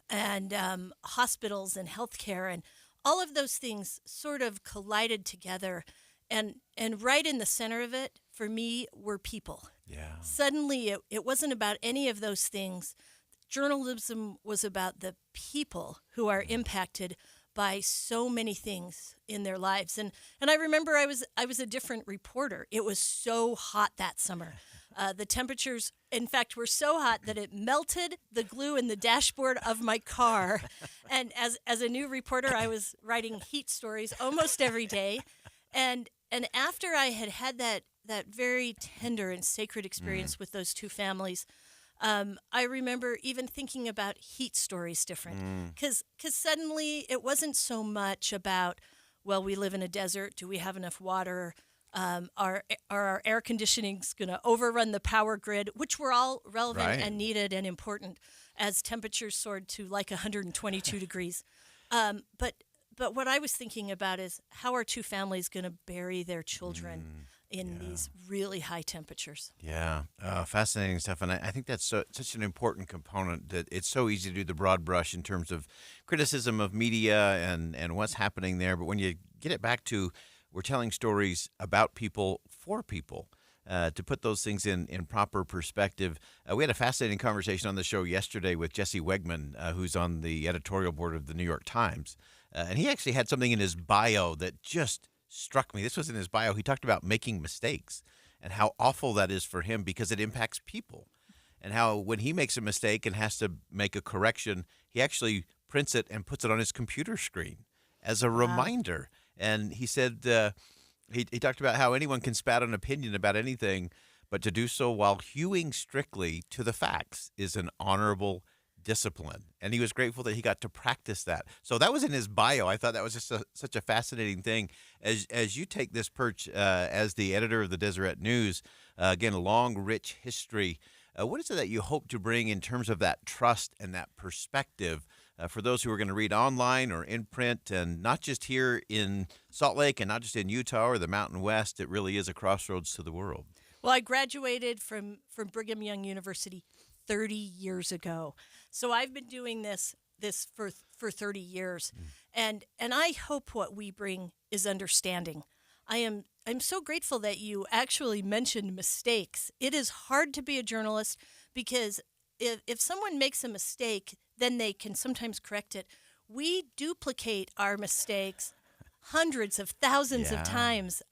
and hospitals and healthcare, and all of those things sort of collided together. And right in the center of it, for me, were people. Yeah. Suddenly, it wasn't about any of those things. Journalism was about the people who are impacted by so many things in their lives. And I remember I was a different reporter. It was so hot that summer. The temperatures, in fact, were so hot that it melted the glue in the dashboard of my car. And as a new reporter, I was writing heat stories almost every day. And after I had that very tender and sacred experience with those 2 families, I remember even thinking about heat stories different, because suddenly it wasn't so much about, well, we live in a desert, do we have enough water, are our air conditioning's going to overrun the power grid, which were all relevant and needed and important as temperatures soared to like 122 degrees. But what I was thinking about is how are 2 families going to bury their children in these really high temperatures. Yeah, fascinating stuff. And I think that's such an important component that it's so easy to do the broad brush in terms of criticism of media and what's happening there. But when you get it back to we're telling stories about people for people, to put those things in proper perspective. We had a fascinating conversation on the show yesterday with Jesse Wegman, who's on the editorial board of the New York Times. And he actually had something in his bio that just struck me. This was in his bio. He talked about making mistakes and how awful that is for him because it impacts people. And how when he makes a mistake and has to make a correction, he actually prints it and puts it on his computer screen as a reminder. And he said he talked about how anyone can spout an opinion about anything, but to do so while hewing strictly to the facts is an honorable discipline. And he was grateful that he got to practice that. So that was in his bio. I thought that was just such a fascinating thing. As you take this perch as the editor of the Deseret News, again, a long, rich history. What is it that you hope to bring in terms of that trust and that perspective for those who are going to read online or in print, and not just here in Salt Lake and not just in Utah or the Mountain West? It really is a crossroads to the world. Well, I graduated from Brigham Young University 30 years ago. So I've been doing this for 30 years. And I hope what we bring is understanding. I'm so grateful that you actually mentioned mistakes. It is hard to be a journalist because if someone makes a mistake, then they can sometimes correct it. We duplicate our mistakes hundreds of thousands of times.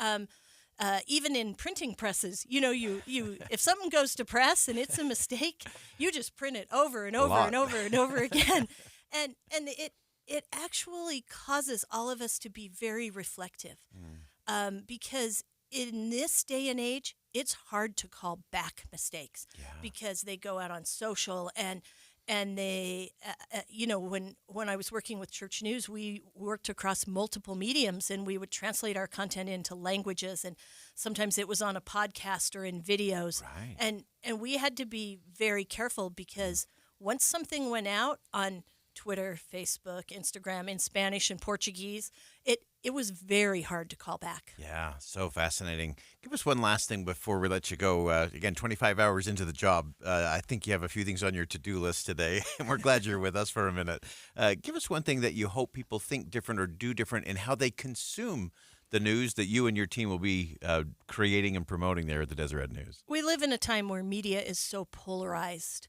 Even in printing presses, you if something goes to press and it's a mistake, you just print it over and over and over and over again, and it actually causes all of us to be very reflective, because in this day and age, it's hard to call back mistakes because they go out on social and they, when I was working with Church News, we worked across multiple mediums, and we would translate our content into languages, and sometimes it was on a podcast or in videos. Right. And we had to be very careful because once something went out on Twitter, Facebook, Instagram, in Spanish and Portuguese, it was very hard to call back. Yeah, so fascinating. Give us one last thing before we let you go. Again, 25 hours into the job. I think you have a few things on your to-do list today, and we're glad you're with us for a minute. Give us one thing that you hope people think different or do different in how they consume the news that you and your team will be creating and promoting there at the Deseret News. We live in a time where media is so polarized,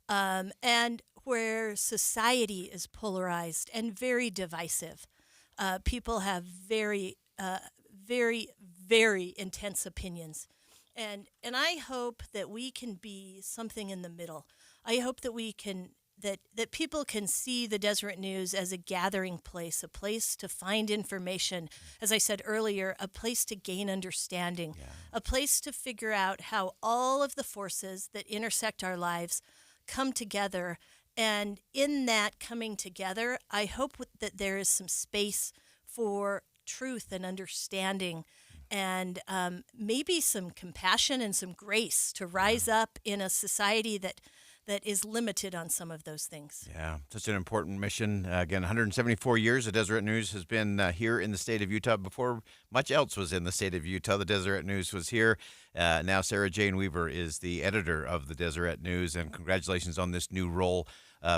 and where society is polarized and very divisive. People have very, very, very intense opinions. And I hope that we can be something in the middle. I hope that we can that people can see the Deseret News as a gathering place, a place to find information, as I said earlier, a place to gain understanding, a place to figure out how all of the forces that intersect our lives come together. And in that coming together, I hope that there is some space for truth and understanding, and maybe some compassion and some grace to rise up in a society that is limited on some of those things. Yeah, such an important mission. Again, 174 years, the Deseret News has been here in the state of Utah. Before much else was in the state of Utah, the Deseret News was here. Now Sarah Jane Weaver is the editor of the Deseret News, and congratulations on this new role.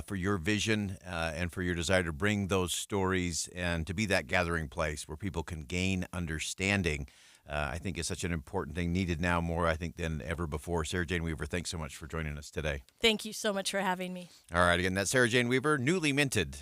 For your vision and for your desire to bring those stories and to be that gathering place where people can gain understanding, I think is such an important thing, needed now more, I think, than ever before. Sarah Jane Weaver, thanks so much for joining us today. Thank you so much for having me. All right, again, that's Sarah Jane Weaver, newly minted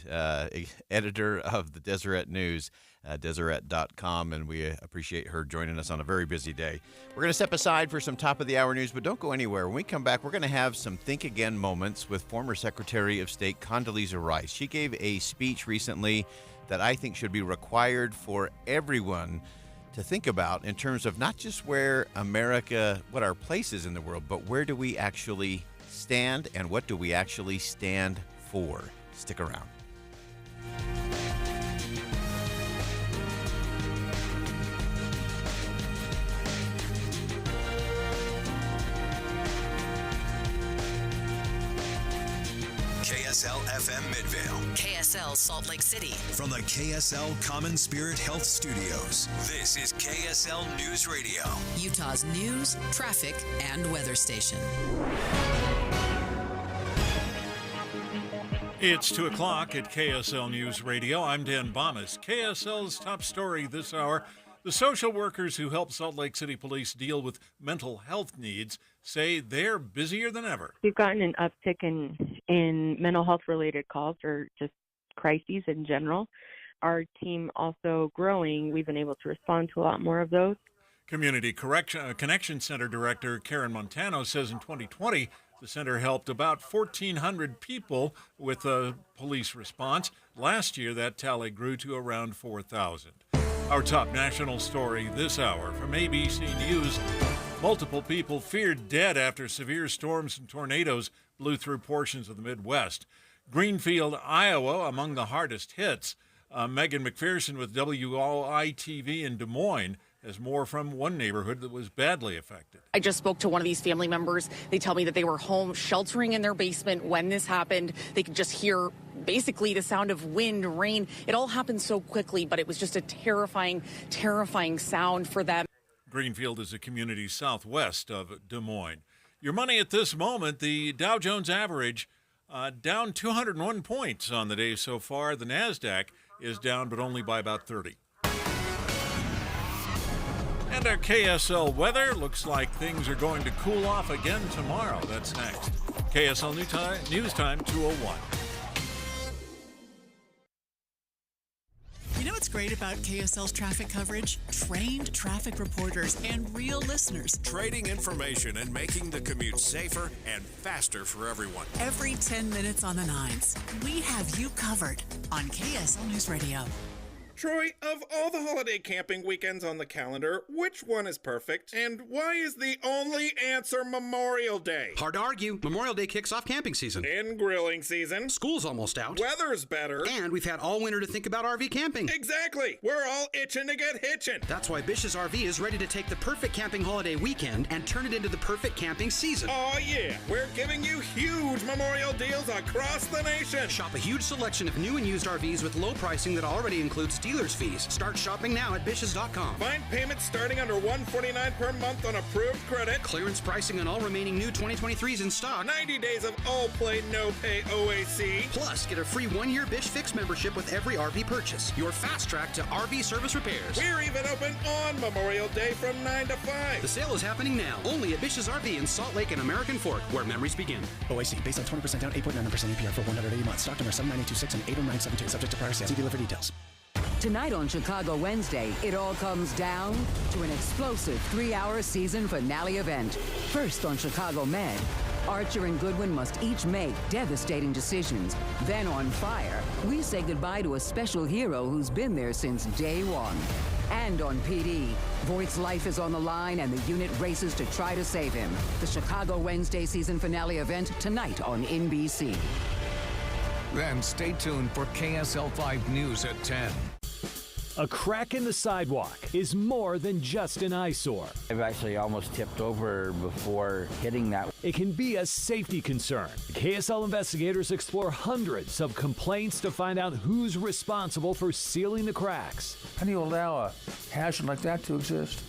editor of the Deseret News, Deseret.com, and we appreciate her joining us on a very busy day. We're going to step aside for some top-of-the-hour news, but don't go anywhere. When we come back, we're going to have some Think Again moments with former Secretary of State Condoleezza Rice. She gave a speech recently that I think should be required for everyone to think about in terms of not just where America, what our place is in the world, but where do we actually stand and what do we actually stand for? Stick around. KSL FM Midvale. KSL Salt Lake City. From the KSL Common Spirit Health Studios, this is KSL News Radio. Utah's news, traffic, and weather station. It's 2 o'clock at KSL News Radio. I'm Dan Bomas. KSL's top story this hour. The social workers who help Salt Lake City Police deal with mental health needs say they're busier than ever. We've gotten an uptick in mental health related calls or just crises in general. Our team also growing. We've been able to respond to a lot more of those. Community Connection Center Director Karen Montano says in 2020, the center helped about 1,400 people with a police response. Last year, that tally grew to around 4,000. Our top national story this hour from ABC News. Multiple people feared dead after severe storms and tornadoes blew through portions of the Midwest. Greenfield, Iowa, among the hardest hits. Megan McPherson with WOI-TV in Des Moines has more from one neighborhood that was badly affected. I just spoke to one of these family members. They tell me that they were home sheltering in their basement when this happened. They could just hear basically the sound of wind, rain. It all happened so quickly, but it was just a terrifying, terrifying sound for them. Greenfield is a community southwest of Des Moines. Your money at this moment, the Dow Jones average down 201 points on the day so far. The NASDAQ is down, but only by about 30. And our KSL weather looks like things are going to cool off again tomorrow. That's next. KSL News Time 2:01. You know what's great about KSL's traffic coverage? Trained traffic reporters and real listeners. Trading information and making the commute safer and faster for everyone. Every 10 minutes on the 9s, we have you covered on KSL News Radio. Troy, of all the holiday camping weekends on the calendar, which one is perfect? And why is the only answer Memorial Day? Hard to argue. Memorial Day kicks off camping season. In grilling season. School's almost out. Weather's better. And we've had all winter to think about RV camping. Exactly. We're all itching to get hitching. That's why Bish's RV is ready to take the perfect camping holiday weekend and turn it into the perfect camping season. Oh yeah. We're giving you huge Memorial deals across the nation. Shop a huge selection of new and used RVs with low pricing that already includes dealer's fees. Start shopping now at Bish's.com. Find payments starting under $149 per month on approved credit. Clearance pricing on all remaining new 2023s in stock. 90 days of all play, no pay OAC. Plus, get a free 1-year Bish Fix membership with every RV purchase. Your fast track to RV service repairs. We're even open on Memorial Day from 9 to 5. The sale is happening now, only at Bish's RV in Salt Lake and American Fork, where memories begin. OAC, based on 20% down, 8.9% APR for 180 months. Stock number 79226 and 80972. Subject to prior sale. See dealer for details. Tonight on Chicago Wednesday, it all comes down to an explosive 3-hour season finale event. First on Chicago Med, Archer and Goodwin must each make devastating decisions. Then on Fire, we say goodbye to a special hero who's been there since day one. And on PD, Voight's life is on the line and the unit races to try to save him. The Chicago Wednesday season finale event tonight on NBC. Then stay tuned for KSL 5 News at 10. A crack in the sidewalk is more than just an eyesore. I've actually almost tipped over before hitting that. It can be a safety concern. KSL investigators explore hundreds of complaints to find out who's responsible for sealing the cracks. How do you allow a hazard like that to exist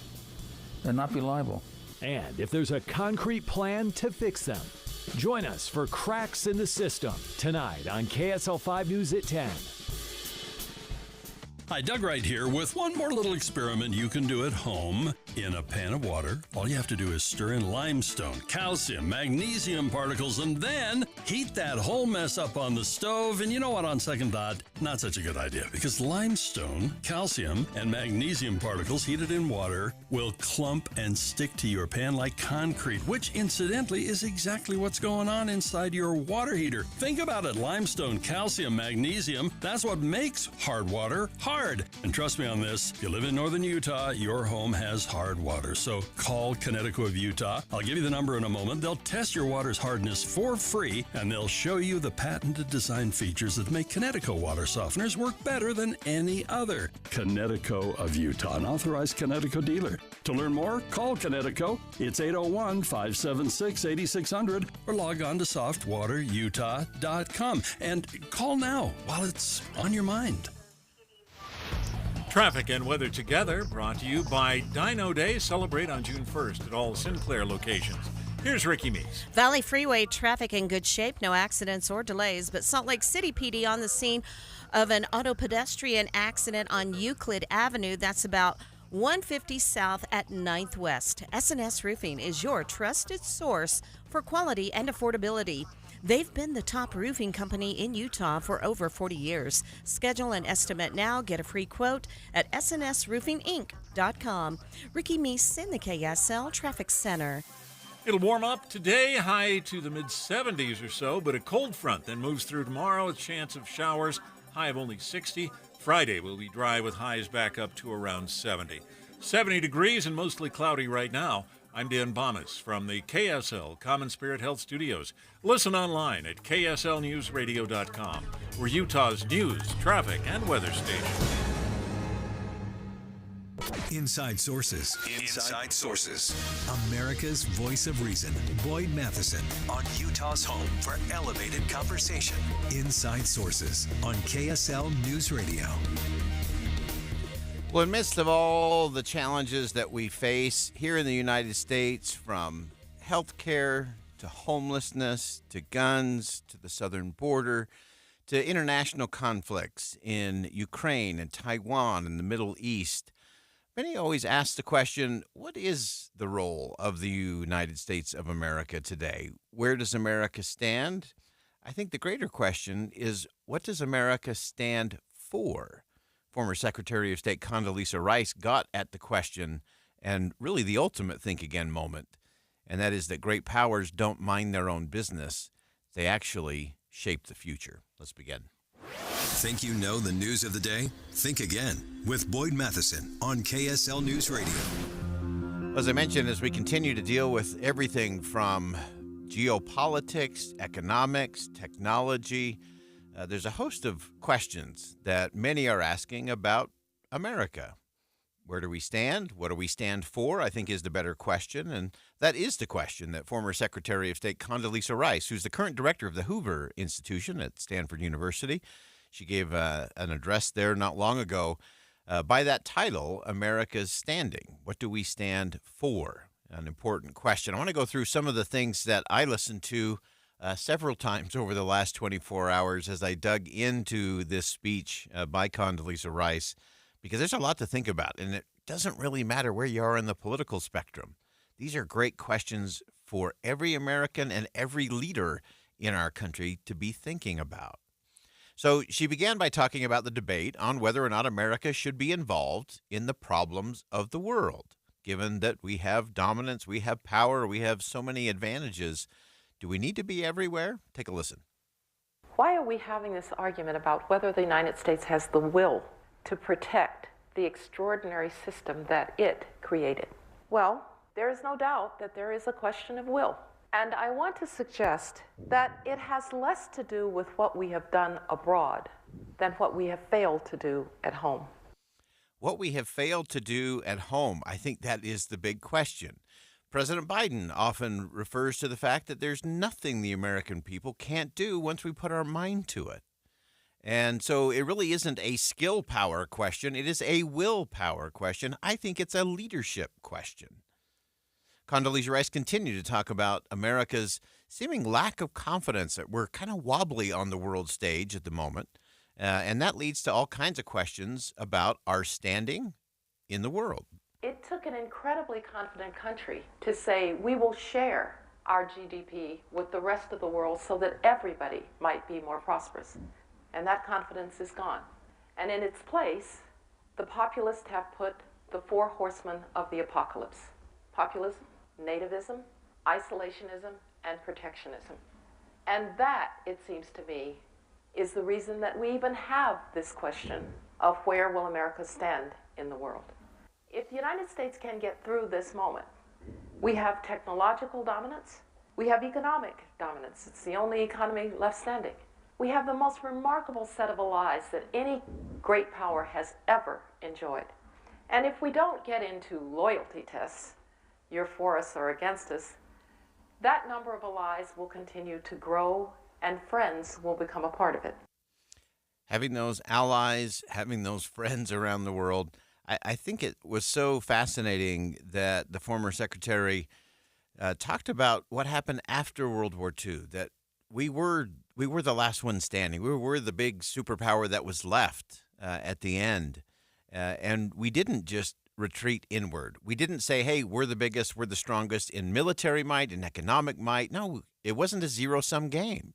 and not be liable? And if there's a concrete plan to fix them. Join us for Cracks in the System tonight on KSL 5 News at 10. Hi, Doug Wright here with one more little experiment you can do at home. In a pan of water, all you have to do is stir in limestone, calcium, magnesium particles, and then heat that whole mess up on the stove. And you know what, on second thought, not such a good idea, because limestone, calcium, and magnesium particles heated in water will clump and stick to your pan like concrete, which incidentally is exactly what's going on inside your water heater. Think about it, limestone, calcium, magnesium, that's what makes hard water hard. And trust me on this, if you live in northern Utah, your home has hard water. So call Connecticut of Utah. I'll give you the number in a moment. They'll test your water's hardness for free, and they'll show you the patented design features that make Connecticut water softeners work better than any other. Connecticut of Utah, an authorized Connecticut dealer. To learn more, call Connecticut. It's 801-576-8600 or log on to softwaterutah.com and call now while it's on your mind. Traffic and weather together, brought to you by Dino Day. Celebrate on June 1st at all Sinclair locations. Here's Ricky Meese. Valley Freeway traffic in good shape, no accidents or delays, but Salt Lake City PD on the scene of an auto pedestrian accident on Euclid Avenue. That's about 150 South at 9th West. S&S Roofing is your trusted source for quality and affordability. They've been the top roofing company in Utah for over 40 years. Schedule an estimate now. Get a free quote at snsroofinginc.com. Ricky Meese in the KSL Traffic Center. It'll warm up today, high to the mid-70s or so, but a cold front then moves through tomorrow, a chance of showers, high of only 60. Friday will be dry with highs back up to around 70. 70 degrees and mostly cloudy right now. I'm Dan Bomas from the KSL Common Spirit Health Studios. Listen online at kslnewsradio.com. We're Utah's news, traffic, and weather station. Inside Sources. Inside Sources. America's voice of reason. Boyd Matheson on Utah's home for elevated conversation. Inside Sources on KSL News Radio. Well, in the midst of all the challenges that we face here in the United States, from health care to homelessness to guns to the southern border to international conflicts in Ukraine and Taiwan and the Middle East, many always ask the question, what is the role of the United States of America today? Where does America stand? I think the greater question is, what does America stand for? Former Secretary of State Condoleezza Rice got at the question and really the ultimate think again moment, and that is that great powers don't mind their own business. They actually shape the future. Let's begin. Think you know the news of the day? Think again with Boyd Matheson on KSL News Radio. As I mentioned, as we continue to deal with everything from geopolitics, economics, technology, there's a host of questions that many are asking about America. Where do we stand? What do we stand for? I think is the better question. And that is the question that former Secretary of State Condoleezza Rice, who's the current director of the Hoover Institution at Stanford University, she gave an address there not long ago. By that title, America's Standing. What do we stand for? An important question. I want to go through some of the things that I listened to several times over the last 24 hours as I dug into this speech by Condoleezza Rice, because there's a lot to think about, and it doesn't really matter where you are in the political spectrum. These are great questions for every American and every leader in our country to be thinking about. So she began by talking about the debate on whether or not America should be involved in the problems of the world, given that we have dominance, we have power, we have so many advantages. Do we need to be everywhere? Take a listen. Why are we having this argument about whether the United States has the will to protect the extraordinary system that it created? Well, there is no doubt that there is a question of will. And I want to suggest that it has less to do with what we have done abroad than what we have failed to do at home. What we have failed to do at home, I think that is the big question. President Biden often refers to the fact that there's nothing the American people can't do once we put our mind to it. And so it really isn't a skill power question. It is a willpower question. I think it's a leadership question. Condoleezza Rice continued to talk about America's seeming lack of confidence, that we're kind of wobbly on the world stage at the moment. And that leads to all kinds of questions about our standing in the world. It took an incredibly confident country to say we will share our GDP with the rest of the world so that everybody might be more prosperous. And that confidence is gone. And in its place, the populists have put the four horsemen of the apocalypse: populism, nativism, isolationism, and protectionism. And that, it seems to me, is the reason that we even have this question of where will America stand in the world. If the United States can get through this moment, we have technological dominance, we have economic dominance. It's the only economy left standing. We have the most remarkable set of allies that any great power has ever enjoyed. And if we don't get into loyalty tests, you're for us or against us, that number of allies will continue to grow and friends will become a part of it. Having those allies, having those friends around the world, I think it was so fascinating that the former secretary talked about what happened after World War II, that we were the last one standing. We were the big superpower that was left at the end. And we didn't just retreat inward. We didn't say, hey, we're the biggest, we're the strongest in military might, in economic might. No, it wasn't a zero-sum game.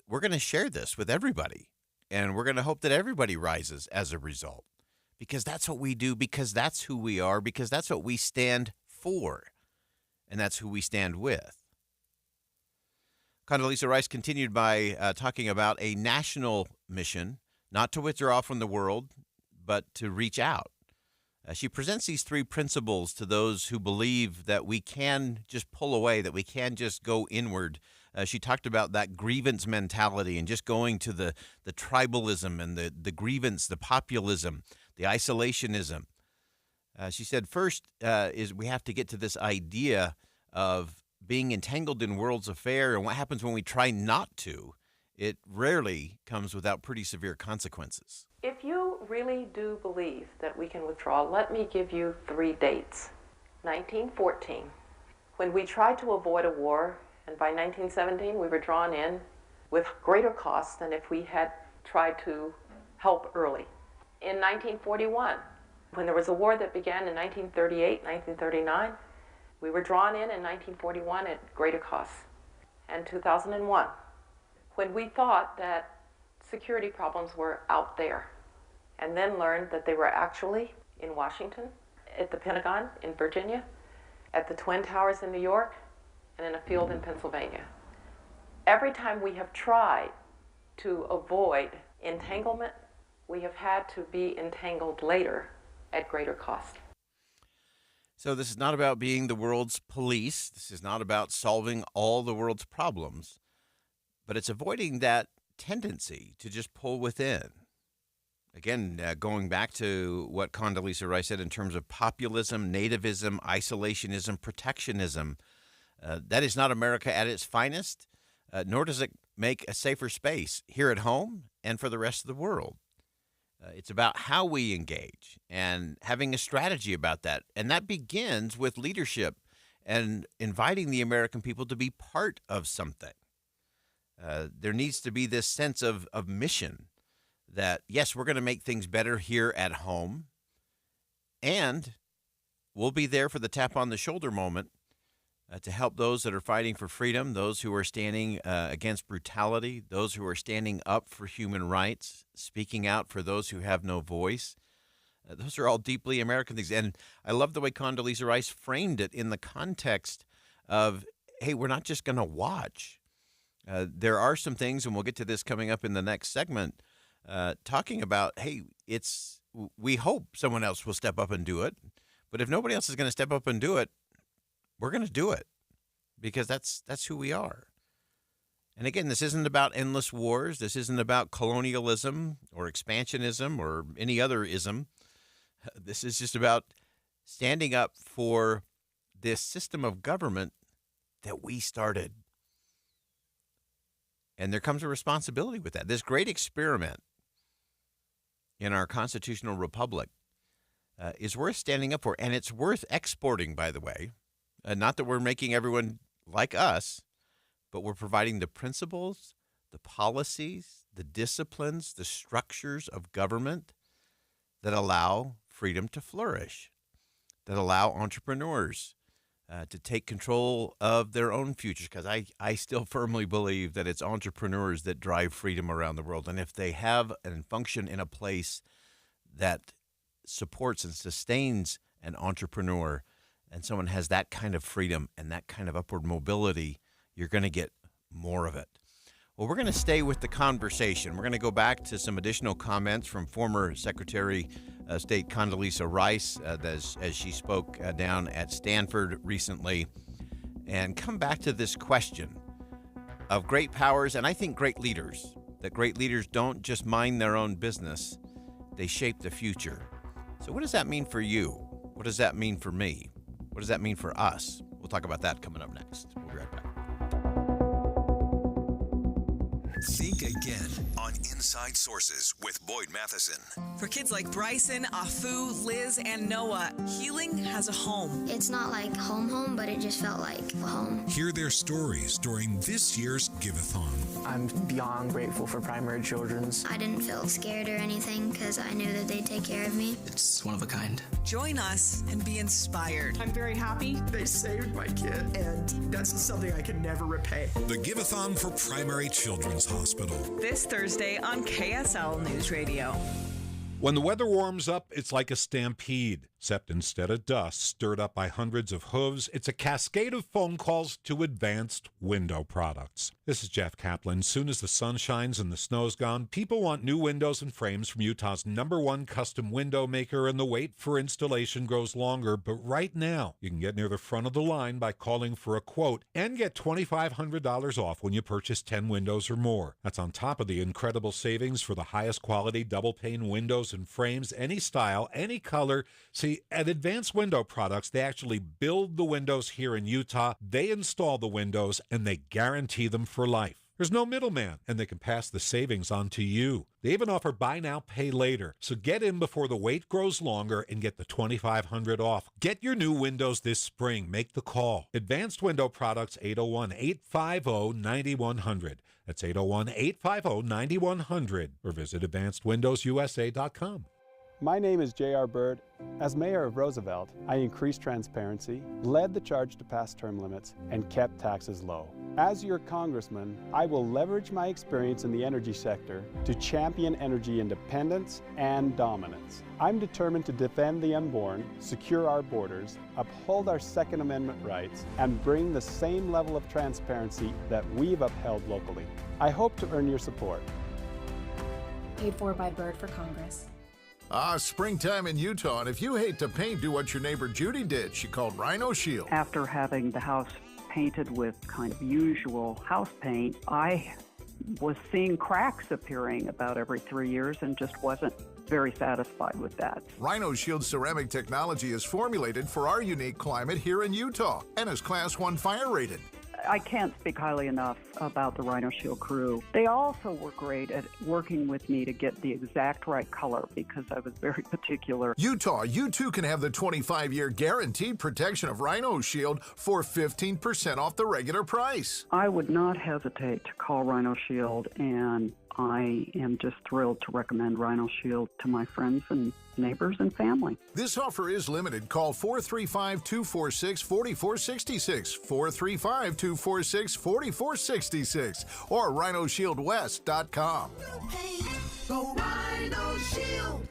We're going to share this with everybody, and we're going to hope that everybody rises as a result, because that's what we do, because that's who we are, because that's what we stand for, and that's who we stand with. Condoleezza Rice continued by talking about a national mission, not to withdraw from the world, but to reach out. She presents these three principles to those who believe that we can just pull away, that we can just go inward. She talked about that grievance mentality and just going to the tribalism and the grievance, the populism, the isolationism. She said first is we have to get to this idea of being entangled in world's affair, and what happens when we try not to. It rarely comes without pretty severe consequences. If you really do believe that we can withdraw, let me give you 3 dates. 1914, when we tried to avoid a war, and by 1917 we were drawn in with greater costs than if we had tried to help early. In 1941, when there was a war that began in 1938, 1939, we were drawn in 1941 at greater costs. And 2001, when we thought that security problems were out there, and then learned that they were actually in Washington, at the Pentagon in Virginia, at the Twin Towers in New York, and in a field in Pennsylvania. Every time we have tried to avoid entanglement, we have had to be entangled later at greater cost. So this is not about being the world's police. This is not about solving all the world's problems, but it's avoiding that tendency to just pull within. Again, going back to what Condoleezza Rice said in terms of populism, nativism, isolationism, protectionism, that is not America at its finest, nor does it make a safer space here at home and for the rest of the world. It's about how we engage and having a strategy about that. And that begins with leadership and inviting the American people to be part of something. There needs to be this sense of mission that, yes, we're going to make things better here at home, and we'll be there for the tap on the shoulder moment to help those that are fighting for freedom, those who are standing against brutality, those who are standing up for human rights, speaking out for those who have no voice. Those are all deeply American things. And I love the way Condoleezza Rice framed it in the context of, hey, we're not just going to watch. There are some things, and we'll get to this coming up in the next segment, talking about, hey, we hope someone else will step up and do it. But if nobody else is going to step up and do it, we're going to do it, because that's who we are. And again, this isn't about endless wars. This isn't about colonialism or expansionism or any other ism. This is just about standing up for this system of government that we started. And there comes a responsibility with that. This great experiment in our constitutional republic is worth standing up for, and it's worth exporting, by the way. Not that we're making everyone like us, but we're providing the principles, the policies, the disciplines, the structures of government that allow freedom to flourish, that allow entrepreneurs to take control of their own futures, because I still firmly believe that it's entrepreneurs that drive freedom around the world. And if they have and function in a place that supports and sustains an entrepreneur, and someone has that kind of freedom and that kind of upward mobility, you're going to get more of it. Well, we're going to stay with the conversation. We're going to go back to some additional comments from former Secretary of State Condoleezza Rice as she spoke down at Stanford recently, and come back to this question of great powers, and I think great leaders, that great leaders don't just mind their own business, they shape the future. So what does that mean for you? What does that mean for me? What does that mean for us? We'll talk about that coming up next. We'll be right back. Think again on Inside Sources with Boyd Matheson. For kids like Bryson, Afu, Liz, and Noah, healing has a home. It's not like home, but it just felt like home. Hear their stories during this year's Give-a-thon. I'm beyond grateful for Primary Children's. I didn't feel scared or anything because I knew that they'd take care of me. It's one of a kind. Join us and be inspired. I'm very happy. They saved my kid, and that's something I can never repay. The Give-a-thon for Primary Children's Hospital. This Thursday on KSL News Radio. When the weather warms up, it's like a stampede, except instead of dust stirred up by hundreds of hooves, it's a cascade of phone calls to Advanced Window Products. This is Jeff Kaplan. Soon as the sun shines and the snow's gone, people want new windows and frames from Utah's #1 custom window maker, and the wait for installation grows longer. But right now, you can get near the front of the line by calling for a quote and get $2,500 off when you purchase 10 windows or more. That's on top of the incredible savings for the highest quality double-pane windows and frames, any style, any color. See, at Advanced Window Products, they actually build the windows here in Utah, they install the windows, and they guarantee them for life. There's no middleman, and they can pass the savings on to you. They even offer buy now, pay later. So get in before the wait grows longer and get the $2,500 off. Get your new windows this spring. Make the call. Advanced Window Products, 801-850-9100. That's 801-850-9100. Or visit AdvancedWindowsUSA.com. My name is J.R. Bird. As mayor of Roosevelt, I increased transparency, led the charge to pass term limits, and kept taxes low. As your congressman, I will leverage my experience in the energy sector to champion energy independence and dominance. I'm determined to defend the unborn, secure our borders, uphold our Second Amendment rights, and bring the same level of transparency that we've upheld locally. I hope to earn your support. Paid for by Bird for Congress. Springtime in Utah, and if you hate to paint, do what your neighbor Judy did. She called Rhino Shield. After having the house painted with kind of usual house paint, I was seeing cracks appearing about every 3 years and just wasn't very satisfied with that. Rhino Shield ceramic technology is formulated for our unique climate here in Utah and is Class 1 fire rated. I can't speak highly enough about the Rhino Shield crew. They also were great at working with me to get the exact right color because I was very particular. Utah, you too can have the 25-year guaranteed protection of Rhino Shield for 15% off the regular price. I would not hesitate to call Rhino Shield, and I am just thrilled to recommend Rhino Shield to my friends and neighbors and family. This offer is limited. Call 435-246-4466, 435-246-4466, or rhinoshieldwest.com. Go Rhino Shield!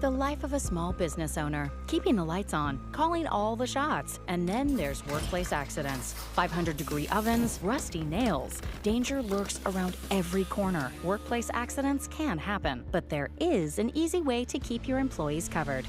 The life of a small business owner. Keeping the lights on, calling all the shots. And then there's workplace accidents. 500-degree ovens, rusty nails. Danger lurks around every corner. Workplace accidents can happen, but there is an easy way to keep your employees covered.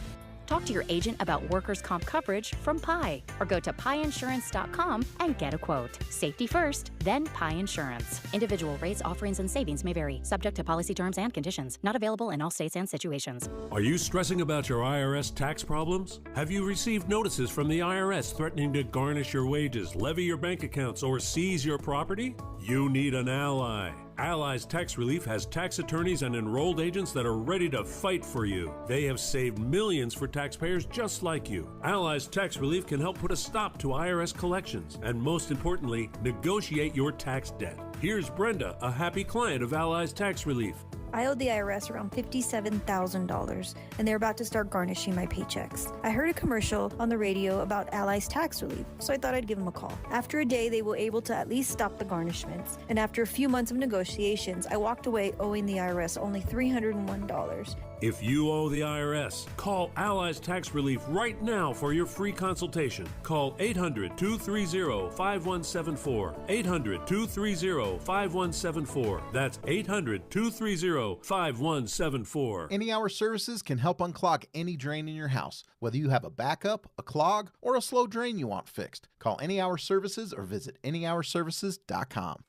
Talk to your agent about workers' comp coverage from Pi, or go to piinsurance.com and get a quote. Safety first, then Pi Insurance. Individual rates, offerings, and savings may vary, subject to policy terms and conditions. Not available in all states and situations. Are you stressing about your IRS tax problems? Have you received notices from the IRS threatening to garnish your wages, levy your bank accounts, or seize your property? You need an ally. Allies Tax Relief has tax attorneys and enrolled agents that are ready to fight for you. They have saved millions for taxpayers just like you. Allies Tax Relief can help put a stop to IRS collections and, most importantly, negotiate your tax debt. Here's Brenda, a happy client of Allies Tax Relief. I owed the IRS around $57,000, and they're about to start garnishing my paychecks. I heard a commercial on the radio about Allies Tax Relief, so I thought I'd give them a call. After a day, they were able to at least stop the garnishments, and after a few months of negotiations, I walked away owing the IRS only $301. If you owe the IRS, call Allies Tax Relief right now for your free consultation. Call 800-230-5174. 800-230-5174. That's 800-230-5174. Any Hour Services can help unclog any drain in your house, whether you have a backup, a clog, or a slow drain you want fixed. Call Any Hour Services or visit anyhourservices.com.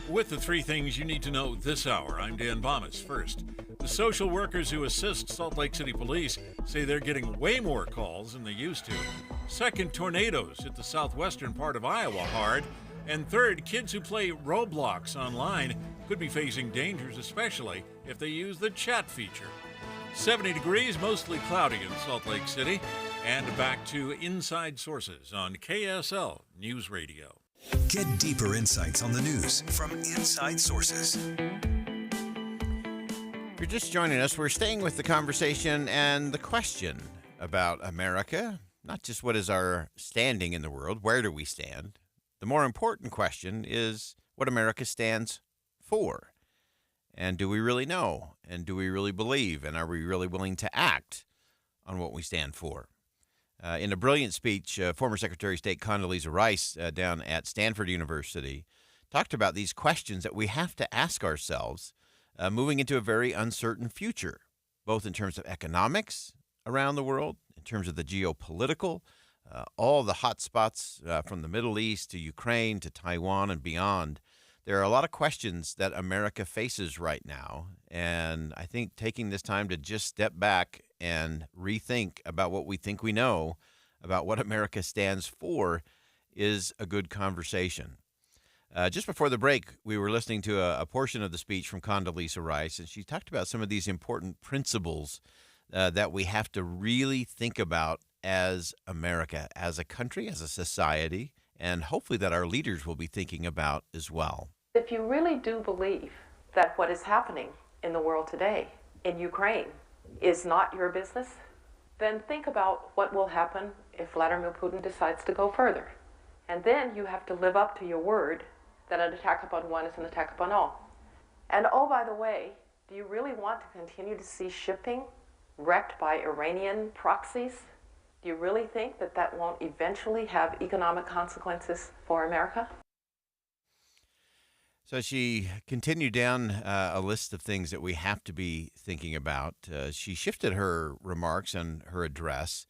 With the three things you need to know this hour, I'm Dan Bomas. First, the social workers who assist Salt Lake City Police say they're getting way more calls than they used to. Second, tornadoes hit the southwestern part of Iowa hard. And third, kids who play Roblox online could be facing dangers, especially if they use the chat feature. 70 degrees, mostly cloudy in Salt Lake City. And back to Inside Sources on KSL News Radio. Get deeper insights on the news from Inside Sources. If you're just joining us, we're staying with the conversation and the question about America. Not just what is our standing in the world, where do we stand? The more important question is what America stands for. And do we really know? And do we really believe? And are we really willing to act on what we stand for? In a brilliant speech, former Secretary of State Condoleezza Rice down at Stanford University talked about these questions that we have to ask ourselves moving into a very uncertain future, both in terms of economics around the world, in terms of the geopolitical, all the hot spots from the Middle East to Ukraine to Taiwan and beyond. There are a lot of questions that America faces right now, and I think taking this time to just step back and rethink about what we think we know about what America stands for is a good conversation. Just before the break, we were listening to a portion of the speech from Condoleezza Rice, and she talked about some of these important principles that we have to really think about as America, as a country, as a society, and hopefully that our leaders will be thinking about as well. If you really do believe that what is happening in the world today, in Ukraine, is not your business, then think about what will happen if Vladimir Putin decides to go further. And then you have to live up to your word that an attack upon one is an attack upon all. And oh, by the way, do you really want to continue to see shipping wrecked by Iranian proxies? Do you really think that that won't eventually have economic consequences for America? So she continued down a list of things that we have to be thinking about. She shifted her remarks and her address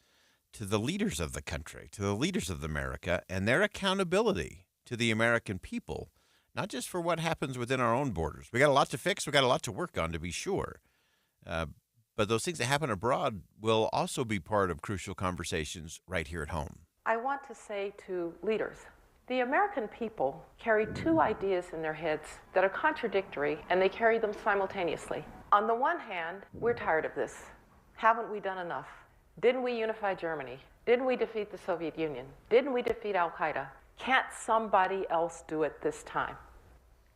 to the leaders of the country, to the leaders of America, and their accountability to the American people, not just for what happens within our own borders. We got a lot to fix. We got a lot to work on, to be sure. But those things that happen abroad will also be part of crucial conversations right here at home. I want to say to leaders, the American people carry two ideas in their heads that are contradictory, and they carry them simultaneously. On the one hand, we're tired of this. Haven't we done enough? Didn't we unify Germany? Didn't we defeat the Soviet Union? Didn't we defeat Al-Qaeda? Can't somebody else do it this time?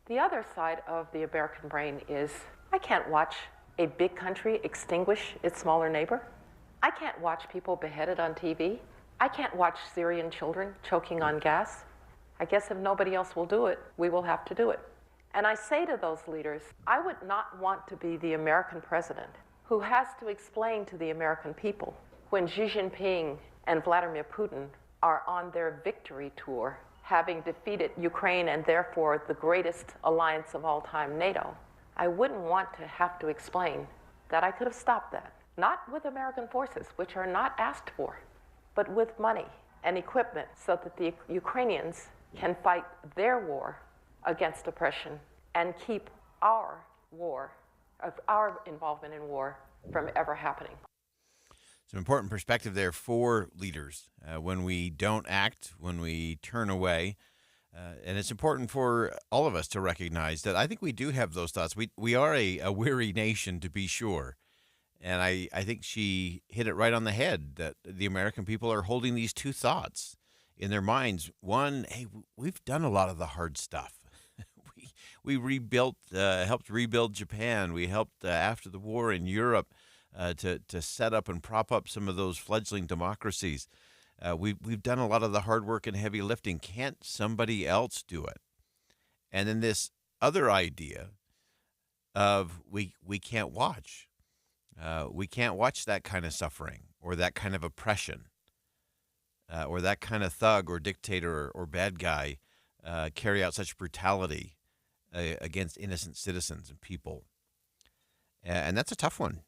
The other side of the American brain is, I can't watch a big country extinguish its smaller neighbor. I can't watch people beheaded on TV. I can't watch Syrian children choking on gas. I guess if nobody else will do it, we will have to do it. And I say to those leaders, I would not want to be the American president who has to explain to the American people when Xi Jinping and Vladimir Putin are on their victory tour, having defeated Ukraine and therefore the greatest alliance of all time, NATO. I wouldn't want to have to explain that I could have stopped that. Not with American forces, which are not asked for, but with money and equipment so that the Ukrainians can fight their war against oppression and keep our involvement in war from ever happening. It's an important perspective there for leaders when we don't act, when we turn away. And it's important for all of us to recognize that I think we do have those thoughts. We are a weary nation, to be sure. And I think she hit it right on the head that the American people are holding these two thoughts in their minds. One, hey, we've done a lot of the hard stuff. we rebuilt, helped rebuild Japan. We helped after the war in Europe to set up and prop up some of those fledgling democracies. We've done a lot of the hard work and heavy lifting. Can't somebody else do it? And then this other idea of we can't watch. We can't watch that kind of suffering or that kind of oppression or that kind of thug or dictator or bad guy carry out such brutality against innocent citizens and people. And that's a tough one.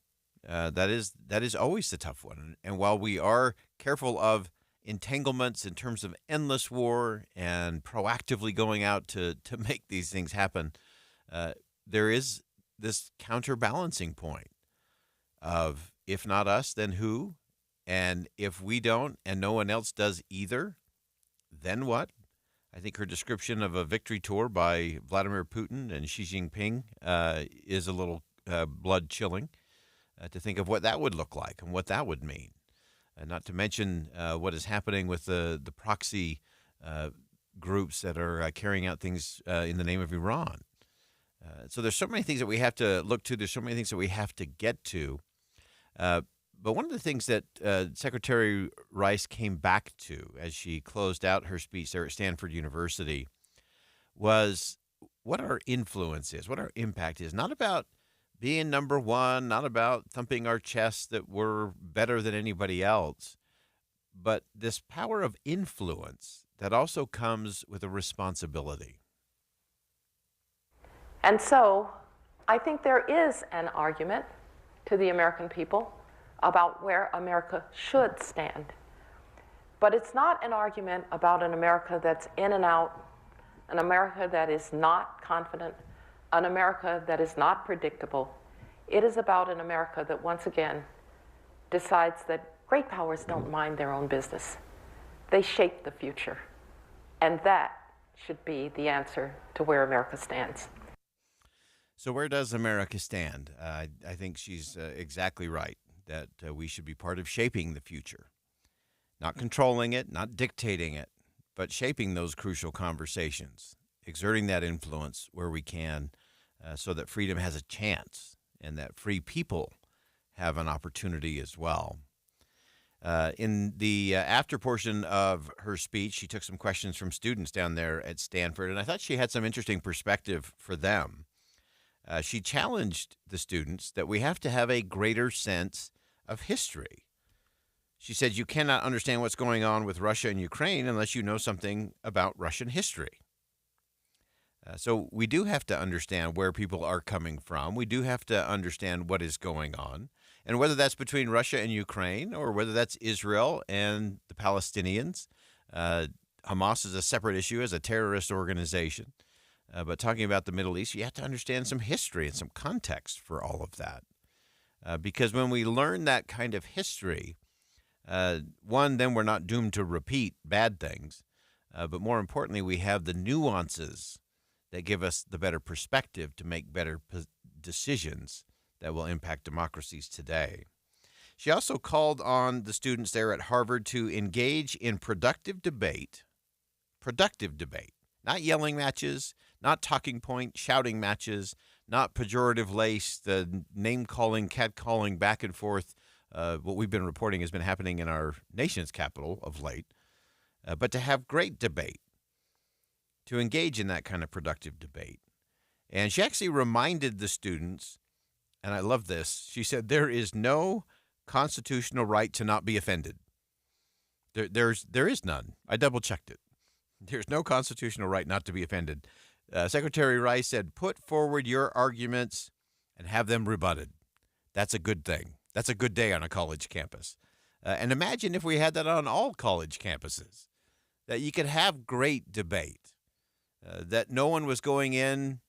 That is always the tough one. And while we are careful of entanglements in terms of endless war and proactively going out to make these things happen, there is this counterbalancing point of if not us, then who? And if we don't and no one else does either, then what? I think her description of a victory tour by Vladimir Putin and Xi Jinping is a little blood-chilling to think of what that would look like and what that would mean. Not to mention what is happening with the proxy groups that are carrying out things in the name of Iran. So there's so many things that we have to look to. There's so many things that we have to get to. But one of the things that Secretary Rice came back to as she closed out her speech there at Stanford University was what our influence is, what our impact is. Not about being number one, not about thumping our chests that we're better than anybody else, but this power of influence that also comes with a responsibility. And so I think there is an argument to the American people about where America should stand. But it's not an argument about an America that's in and out, an America that is not confident, an America that is not predictable. It is about an America that once again decides that great powers don't mind their own business. They shape the future. And that should be the answer to where America stands. So where does America stand? I think she's exactly right, that we should be part of shaping the future. Not controlling it, not dictating it, but shaping those crucial conversations, exerting that influence where we can so that freedom has a chance and that free people have an opportunity as well. In the after portion of her speech, she took some questions from students down there at Stanford, and I thought she had some interesting perspective for them. She challenged the students that we have to have a greater sense of history. She said you cannot understand what's going on with Russia and Ukraine unless you know something about Russian history. So we do have to understand where people are coming from. We do have to understand what is going on. And whether that's between Russia and Ukraine or whether that's Israel and the Palestinians, Hamas is a separate issue as a terrorist organization. But talking about the Middle East, you have to understand some history and some context for all of that. Because when we learn that kind of history, one, then we're not doomed to repeat bad things. But more importantly, we have the nuances that give us the better perspective to make better decisions that will impact democracies today. She also called on the students there at Harvard to engage in productive debate, not yelling matches, not talking point, shouting matches, not pejorative lace, the name-calling, cat-calling back and forth, what we've been reporting has been happening in our nation's capital of late, but to have great debate, to engage in that kind of productive debate. And she actually reminded the students, and I love this, she said, there is no constitutional right to not be offended. There is none. I double-checked it. There's no constitutional right not to be offended. Secretary Rice said, put forward your arguments and have them rebutted. That's a good thing. That's a good day on a college campus. And imagine if we had that on all college campuses, that you could have great debate, that no one was going in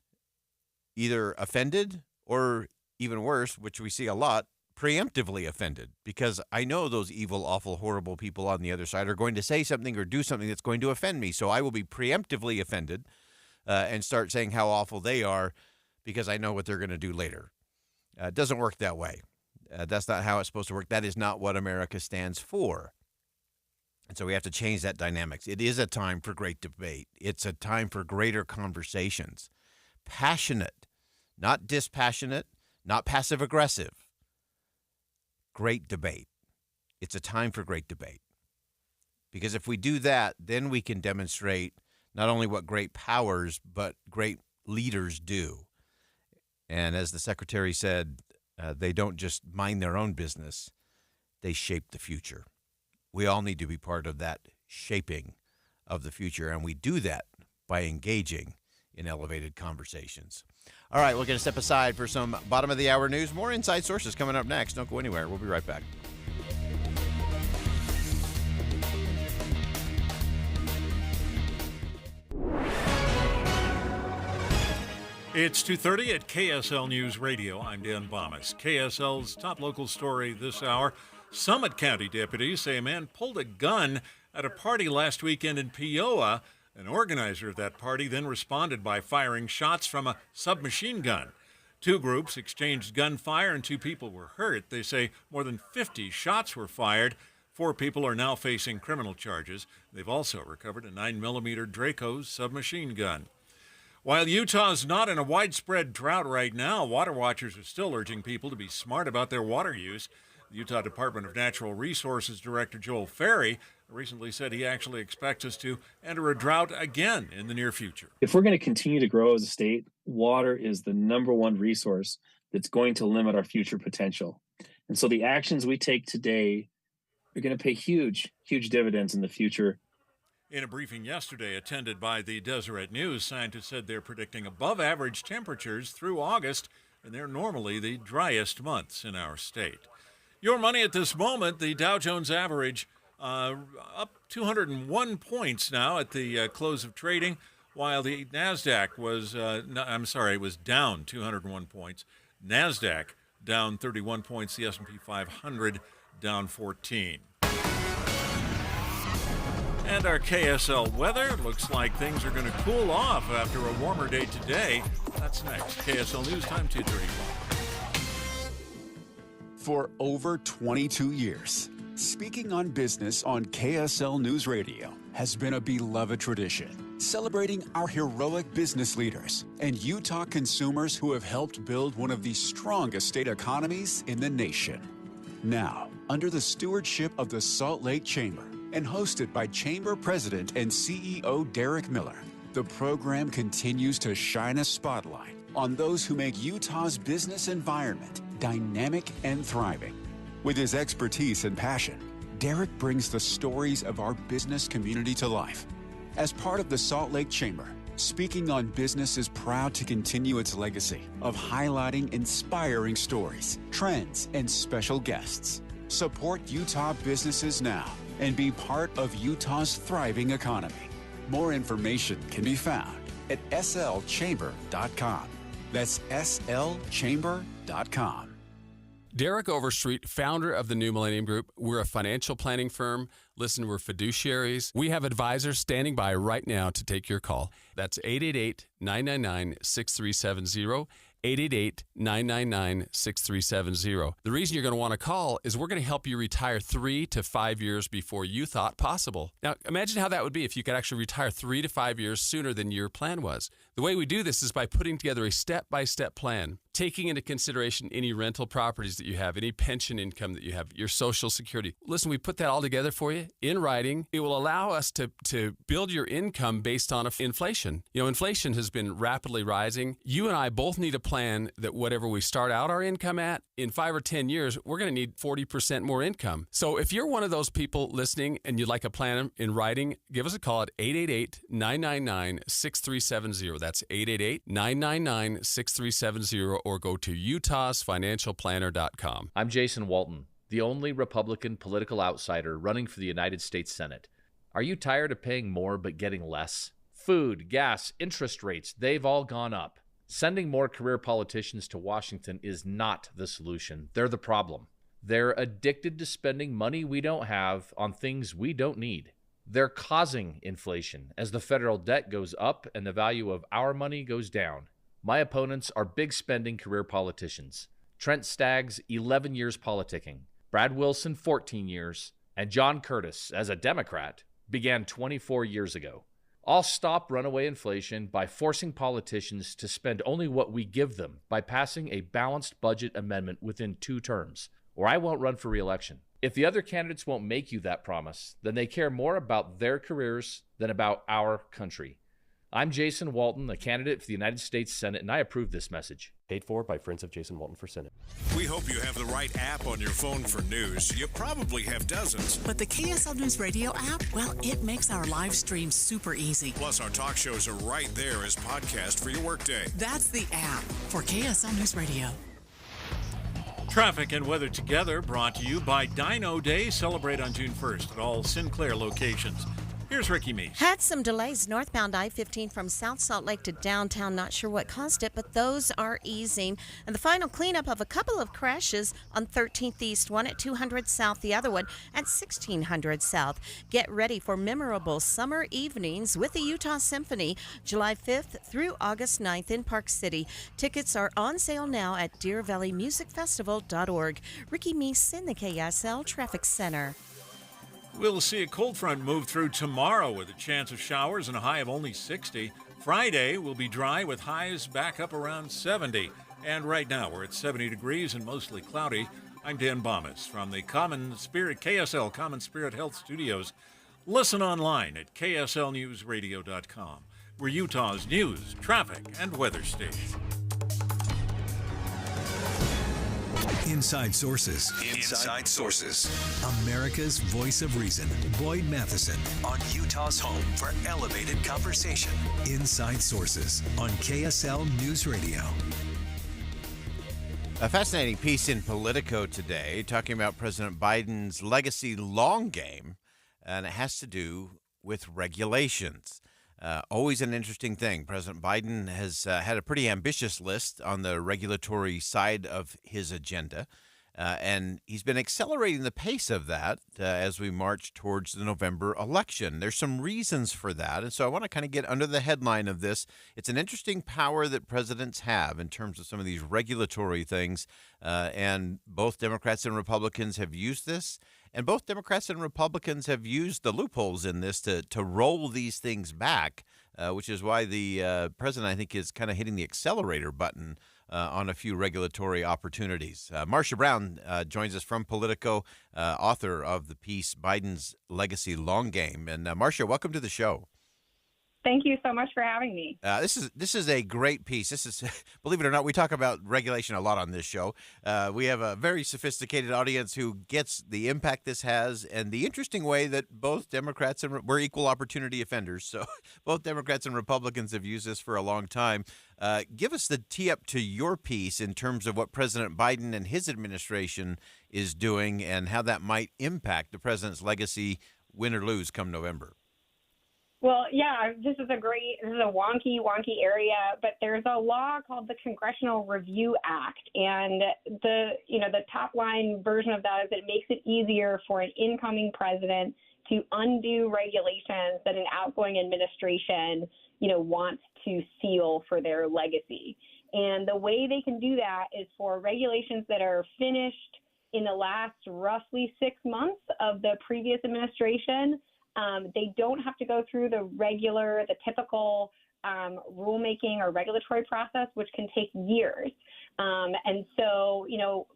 either offended or, even worse, which we see a lot, preemptively offended, because I know those evil, awful, horrible people on the other side are going to say something or do something that's going to offend me. So I will be preemptively offended and start saying how awful they are because I know what they're going to do later. It doesn't work that way. That's not how it's supposed to work. That is not what America stands for. And so we have to change that dynamics. It is a time for great debate. It's a time for greater conversations. Passionate, not dispassionate, not passive-aggressive. Great debate. It's a time for great debate. Because if we do that, then we can demonstrate not only what great powers, but great leaders do. And as the secretary said, they don't just mind their own business, they shape the future. We all need to be part of that shaping of the future, and we do that by engaging in elevated conversations. All right, we're going to step aside for some bottom of the hour news. More Inside Sources coming up next. Don't go anywhere. We'll be right back. It's 2:30 at KSL News Radio. I'm Dan Bomas. KSL's top local story this hour. Summit County deputies say a man pulled a gun at a party last weekend in Peoria An organizer of that party then responded by firing shots from a submachine gun. Two groups exchanged gunfire and 2 people were hurt. They say more than 50 shots were fired. 4 people are now facing criminal charges. They've also recovered a 9mm Draco submachine gun. While Utah's not in a widespread drought right now, water watchers are still urging people to be smart about their water use. The Utah Department of Natural Resources Director Joel Ferry recently said he actually expects us to enter a drought again in the near future. If we're going to continue to grow as a state, water is the number one resource that's going to limit our future potential. And so the actions we take today are going to pay huge dividends in the future. In a briefing yesterday attended by the Deseret News, scientists said they're predicting above average temperatures through August, and they're normally the driest months in our state. Your money at this moment, the Dow Jones average up 201 points now at the close of trading, while the NASDAQ was down 201 points. NASDAQ down 31 points, the S&P 500 down 14. And our KSL weather, looks like things are going to cool off after a warmer day today. That's next. KSL News Time 2:30. For over 22 years, speaking on business on KSL News Radio has been a beloved tradition, celebrating our heroic business leaders and Utah consumers who have helped build one of the strongest state economies in the nation. Now, under the stewardship of the Salt Lake Chamber and hosted by Chamber President and CEO Derek Miller, the program continues to shine a spotlight on those who make Utah's business environment dynamic and thriving. With his expertise and passion, Derek brings the stories of our business community to life. As part of the Salt Lake Chamber, Speaking on Business is proud to continue its legacy of highlighting inspiring stories, trends, and special guests. Support Utah businesses now and be part of Utah's thriving economy. More information can be found at slchamber.com. That's slchamber.com. Derek Overstreet, founder of the New Millennium Group. We're a financial planning firm. Listen, we're fiduciaries. We have advisors standing by right now to take your call. That's 888-999-6370. 888-999-6370. The reason you're going to want to call is we're going to help you retire 3 to 5 years before you thought possible. Now, imagine how that would be if you could actually retire 3 to 5 years sooner than your plan was. The way we do this is by putting together a step-by-step plan, taking into consideration any rental properties that you have, any pension income that you have, your Social Security. Listen, we put that all together for you in writing. It will allow us to build your income based on inflation. You know, inflation has been rapidly rising. You and I both need a plan that whatever we start out our income at, in 5 or 10 years, we're going to need 40% more income. So if you're one of those people listening and you'd like a plan in writing, give us a call at 888-999-6370. That's 888-999-6370, or go to utahsfinancialplanner.com. I'm Jason Walton, the only Republican political outsider running for the United States Senate. Are you tired of paying more but getting less? Food, gas, interest rates, they've all gone up. Sending more career politicians to Washington is not the solution. They're the problem. They're addicted to spending money we don't have on things we don't need. They're causing inflation as the federal debt goes up and the value of our money goes down. My opponents are big spending career politicians. Trent Staggs, 11 years politicking. Brad Wilson, 14 years. And John Curtis, as a Democrat, began 24 years ago. I'll stop runaway inflation by forcing politicians to spend only what we give them by passing a balanced budget amendment within 2 terms, or I won't run for re-election. If the other candidates won't make you that promise, then they care more about their careers than about our country. I'm Jason Walton, a candidate for the United States Senate, and I approve this message. Paid for by Friends of Jason Walton for Senate. We hope you have the right app on your phone for news. You probably have dozens. But the KSL News Radio app, well, it makes our live stream super easy. Plus, our talk shows are right there as podcast for your workday. That's the app for KSL News Radio. Traffic and weather together brought to you by Dino Day. Celebrate on June 1st at all Sinclair locations. Here's Ricky Meese. Had some delays northbound I-15 from South Salt Lake to downtown. Not sure what caused it, but those are easing. And the final cleanup of a couple of crashes on 13th East, one at 200 South, the other one at 1600 South. Get ready for memorable summer evenings with the Utah Symphony, July 5th through August 9th in Park City. Tickets are on sale now at DeerValleyMusicFestival.org. Ricky Meese in the KSL Traffic Center. We'll see a cold front move through tomorrow with a chance of showers and a high of only 60. Friday will be dry with highs back up around 70. And right now we're at 70 degrees and mostly cloudy. I'm Dan Bomas from the KSL Common Spirit Health Studios. Listen online at kslnewsradio.com. We're Utah's news, traffic, and weather station. Inside Sources. Inside Sources. America's voice of reason. Boyd Matheson on Utah's home for elevated conversation. Inside Sources on KSL News Radio. A fascinating piece in Politico today talking about President Biden's legacy long game, and it has to do with regulations. Always an interesting thing. President Biden has had a pretty ambitious list on the regulatory side of his agenda, and he's been accelerating the pace of that as we march towards the November election. There's some reasons for that, and so I want to kind of get under the headline of this. It's an interesting power that presidents have in terms of some of these regulatory things, and both Democrats and Republicans have used this. And both Democrats and Republicans have used the loopholes in this to roll these things back, which is why the president, I think, is kind of hitting the accelerator button on a few regulatory opportunities. Marcia Brown joins us from Politico, author of the piece Biden's Legacy Long Game. And Marcia, welcome to the show. Thank you so much for having me. This is a great piece. This is, believe it or not, we talk about regulation a lot on this show. We have a very sophisticated audience who gets the impact this has and the interesting way that both Democrats and we're equal opportunity offenders. So both Democrats and Republicans have used this for a long time. Give us the tee up to your piece in terms of what President Biden and his administration is doing and how that might impact the president's legacy, win or lose, come November. Well, yeah, this is a wonky area, but there's a law called the Congressional Review Act, and the top line version of that is it makes it easier for an incoming president to undo regulations that an outgoing administration, wants to seal for their legacy. And the way they can do that is for regulations that are finished in the last roughly 6 months of the previous administration. They don't have to go through the typical rulemaking or regulatory process, which can take years. And so,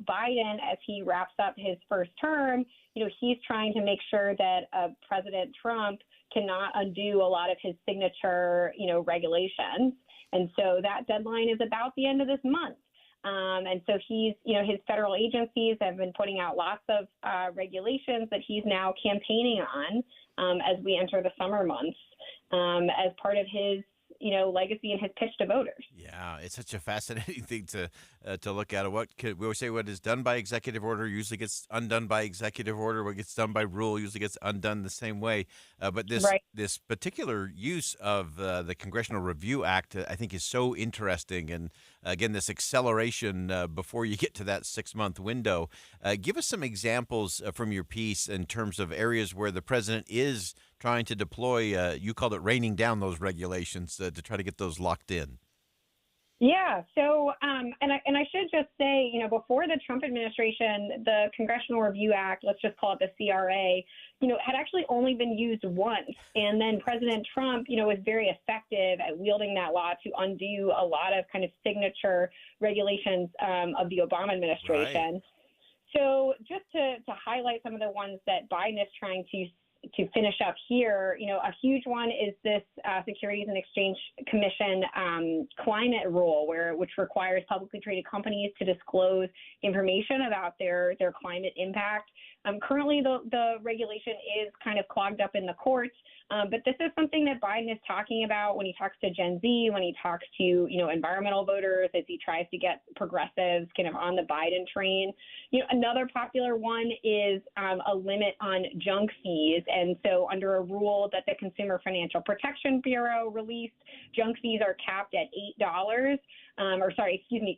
Biden, as he wraps up his first term, he's trying to make sure that President Trump cannot undo a lot of his signature, regulations. And so that deadline is about the end of this month. And so he's, his federal agencies have been putting out lots of regulations that he's now campaigning on as we enter the summer months as part of his, legacy and his pitch to voters. Yeah, it's such a fascinating thing to look at. We always say what is done by executive order usually gets undone by executive order. What gets done by rule usually gets undone the same way. But this particular use of the Congressional Review Act, I think, is so interesting. And again, this acceleration before you get to that 6-month window. Give us some examples from your piece in terms of areas where the president is trying to deploy, you called it raining down those regulations to try to get those locked in. Yeah. So, and I should just say, before the Trump administration, the Congressional Review Act, let's just call it the CRA, had actually only been used once. And then President Trump, was very effective at wielding that law to undo a lot of kind of signature regulations of the Obama administration. Right. So just to highlight some of the ones that Biden is trying to finish up here, a huge one is this Securities and Exchange Commission climate rule, which requires publicly traded companies to disclose information about their climate impact. Currently, the regulation is kind of clogged up in the courts, but this is something that Biden is talking about when he talks to Gen Z, when he talks to, environmental voters, as he tries to get progressives kind of on the Biden train. Another popular one is a limit on junk fees. And so under a rule that the Consumer Financial Protection Bureau released, junk fees are capped at $8,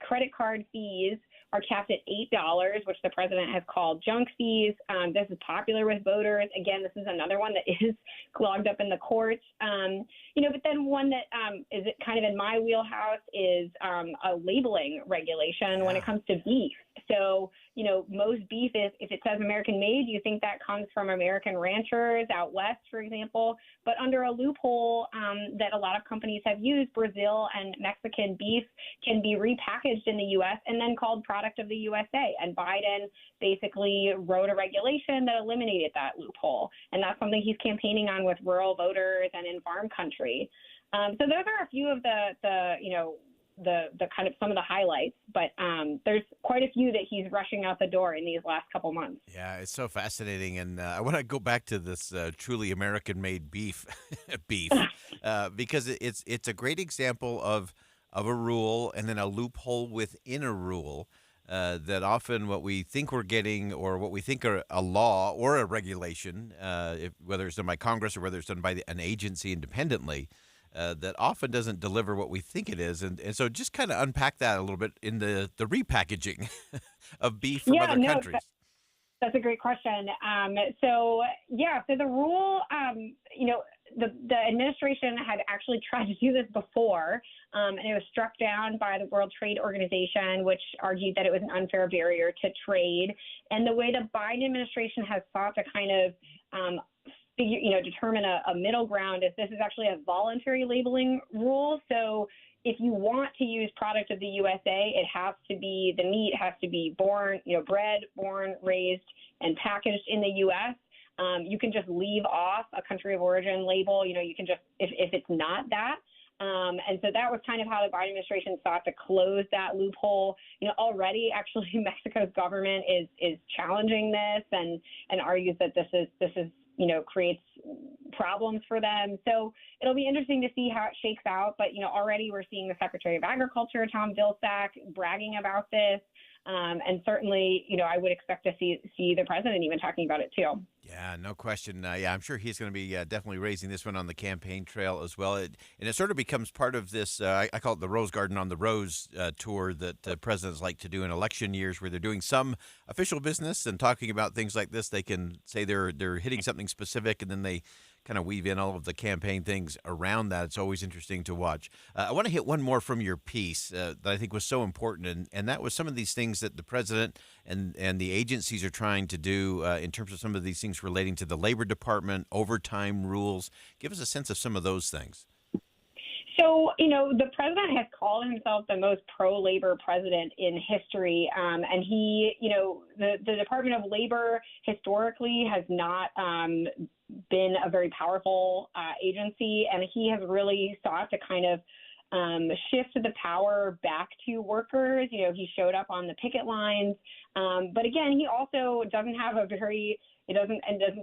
credit card fees are capped at $8, which the president has called junk fees. This is popular with voters. Again, this is another one that is clogged up in the courts. But then one that is kind of in my wheelhouse is a labeling regulation when it comes to beef. So, most beef, if it says American made, you think that comes from American ranchers out west, for example. But under a loophole that a lot of companies have used, Brazil and Mexican beef can be repackaged in the U.S. and then called product of the USA. And Biden basically wrote a regulation that eliminated that loophole. And that's something he's campaigning on with rural voters and in farm country. So those are a few of the kind of some of the highlights, but there's quite a few that he's rushing out the door in these last couple months. Yeah, it's so fascinating, and I want to go back to this truly American-made beef, because it's a great example of a rule and then a loophole within a rule. That often what we think we're getting, or what we think are a law or a regulation, whether it's done by Congress or whether it's done by an agency independently, that often doesn't deliver what we think it is. And so just kind of unpack that a little bit in the repackaging of beef from other countries. That's a great question. So the rule, the administration had actually tried to do this before, and it was struck down by the World Trade Organization, which argued that it was an unfair barrier to trade. And the way the Biden administration has sought to kind of determine a middle ground is this is actually a voluntary labeling rule. So if you want to use product of the USA, the meat has to be bred, born, raised, and packaged in the U.S. You can just leave off a country of origin label. You can just, if it's not that. And so that was kind of how the Biden administration sought to close that loophole. Already actually Mexico's government is challenging this and argues that this is creates problems for them. So it'll be interesting to see how it shakes out. But, already we're seeing the Secretary of Agriculture, Tom Vilsack, bragging about this. And certainly, I would expect to see the president even talking about it too. Yeah, no question. I'm sure he's going to be definitely raising this one on the campaign trail as well. And it sort of becomes part of this, I call it the Rose Garden on the Rose tour that presidents like to do in election years, where they're doing some official business and talking about things like this. They can say they're hitting something specific, and then they kind of weave in all of the campaign things around that. It's always interesting to watch. I want to hit one more from your piece that I think was so important, and that was some of these things that the president and the agencies are trying to do in terms of some of these things relating to the Labor Department, overtime rules. Give us a sense of some of those things. So, the president has called himself the most pro-labor president in history. And he, the Department of Labor historically has not been a very powerful agency. And he has really sought to kind of shift the power back to workers. He showed up on the picket lines. But again, he also doesn't have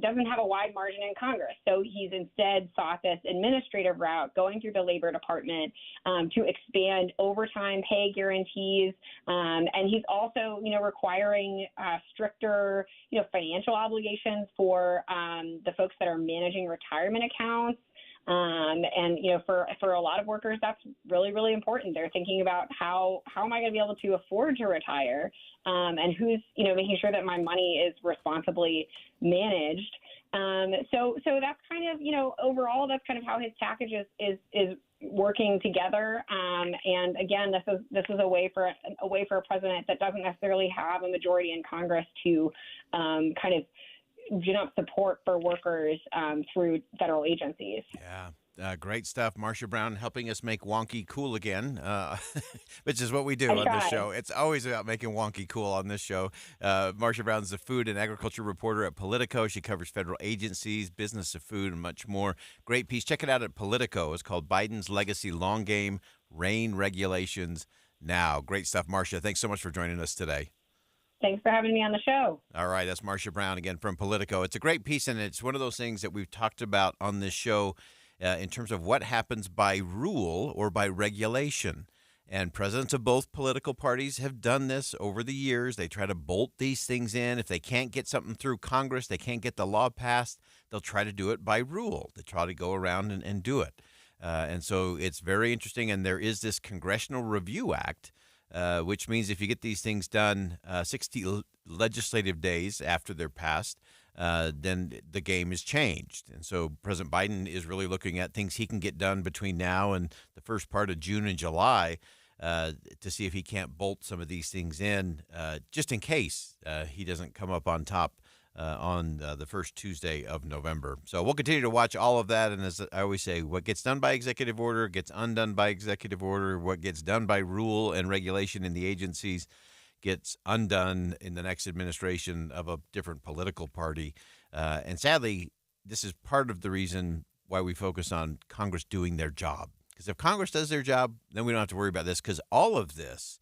doesn't have a wide margin in Congress. So he's instead sought this administrative route, going through the Labor Department to expand overtime pay guarantees. And he's also, requiring stricter, financial obligations for the folks that are managing retirement accounts. For a lot of workers, that's really, really important. They're thinking about how am I going to be able to afford to retire, and who's, making sure that my money is responsibly managed. So that's kind of, overall, that's kind of how his package is working together. And again, this is a way for a president that doesn't necessarily have a majority in Congress to kind of gin up support for workers through federal agencies. Yeah, great stuff. Marcia Brown helping us make wonky cool again, which is what we do on this show. It's always about making wonky cool on this show. Marcia Brown's the food and agriculture reporter at Politico. She covers federal agencies, business of food, and much more. Great piece. Check it out at Politico. It's called Biden's Legacy Long Game, Rain Regulations Now. Great stuff, Marcia. Thanks so much for joining us today. Thanks for having me on the show. All right, that's Marcia Brown again from Politico. It's a great piece, and it's one of those things that we've talked about on this show in terms of what happens by rule or by regulation. And presidents of both political parties have done this over the years. They try to bolt these things in. If they can't get something through Congress, they can't get the law passed, they'll try to do it by rule. They try to go around and do it. And so it's very interesting. And there is this Congressional Review Act, which means if you get these things done 60 legislative days after they're passed, then the game is changed. And so President Biden is really looking at things he can get done between now and the first part of June and July to see if he can't bolt some of these things in just in case he doesn't come up on top on the first Tuesday of November. So we'll continue to watch all of that. And as I always say, what gets done by executive order gets undone by executive order. What gets done by rule and regulation in the agencies gets undone in the next administration of a different political party. And sadly, this is part of the reason why we focus on Congress doing their job. Because if Congress does their job, then we don't have to worry about this. Because all of this,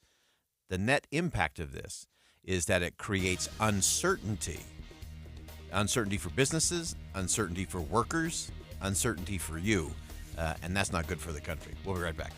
the net impact of this, is that it creates uncertainty. Uncertainty for businesses, uncertainty for workers, uncertainty for you. And that's not good for the country. We'll be right back.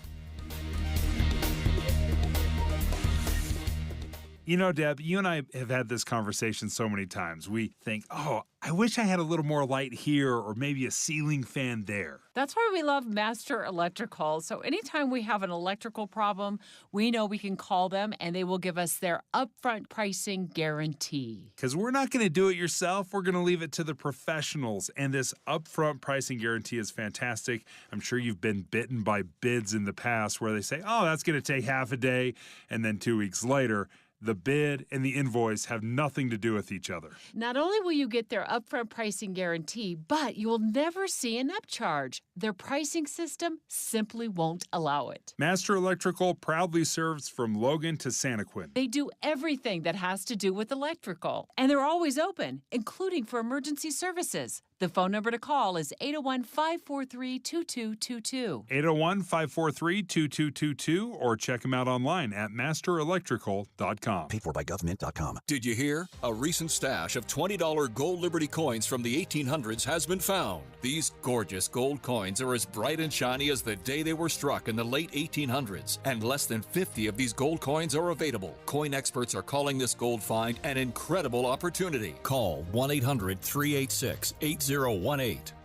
You know, Deb, you and I have had this conversation so many times. We think, oh, I wish I had a little more light here or maybe a ceiling fan there. That's why we love Master Electrical. So anytime we have an electrical problem, we know we can call them and they will give us their upfront pricing guarantee. Because we're not going to do it yourself. We're going to leave it to the professionals. And this upfront pricing guarantee is fantastic. I'm sure you've been bitten by bids in the past where they say, oh, that's going to take half a day. And then 2 weeks later, the bid and the invoice have nothing to do with each other. Not only will you get their upfront pricing guarantee, but you will never see an upcharge. Their pricing system simply won't allow it. Master Electrical proudly serves from Logan to Santaquin. They do everything that has to do with electrical, and they're always open, including for emergency services. The phone number to call is 801-543-2222. 801-543-2222, or check them out online at masterelectrical.com. Paid for by government.com. Did you hear? A recent stash of $20 gold Liberty coins from the 1800s has been found. These gorgeous gold coins are as bright and shiny as the day they were struck in the late 1800s, and less than 50 of these gold coins are available. Coin experts are calling this gold find an incredible opportunity. Call 1-800-386-8018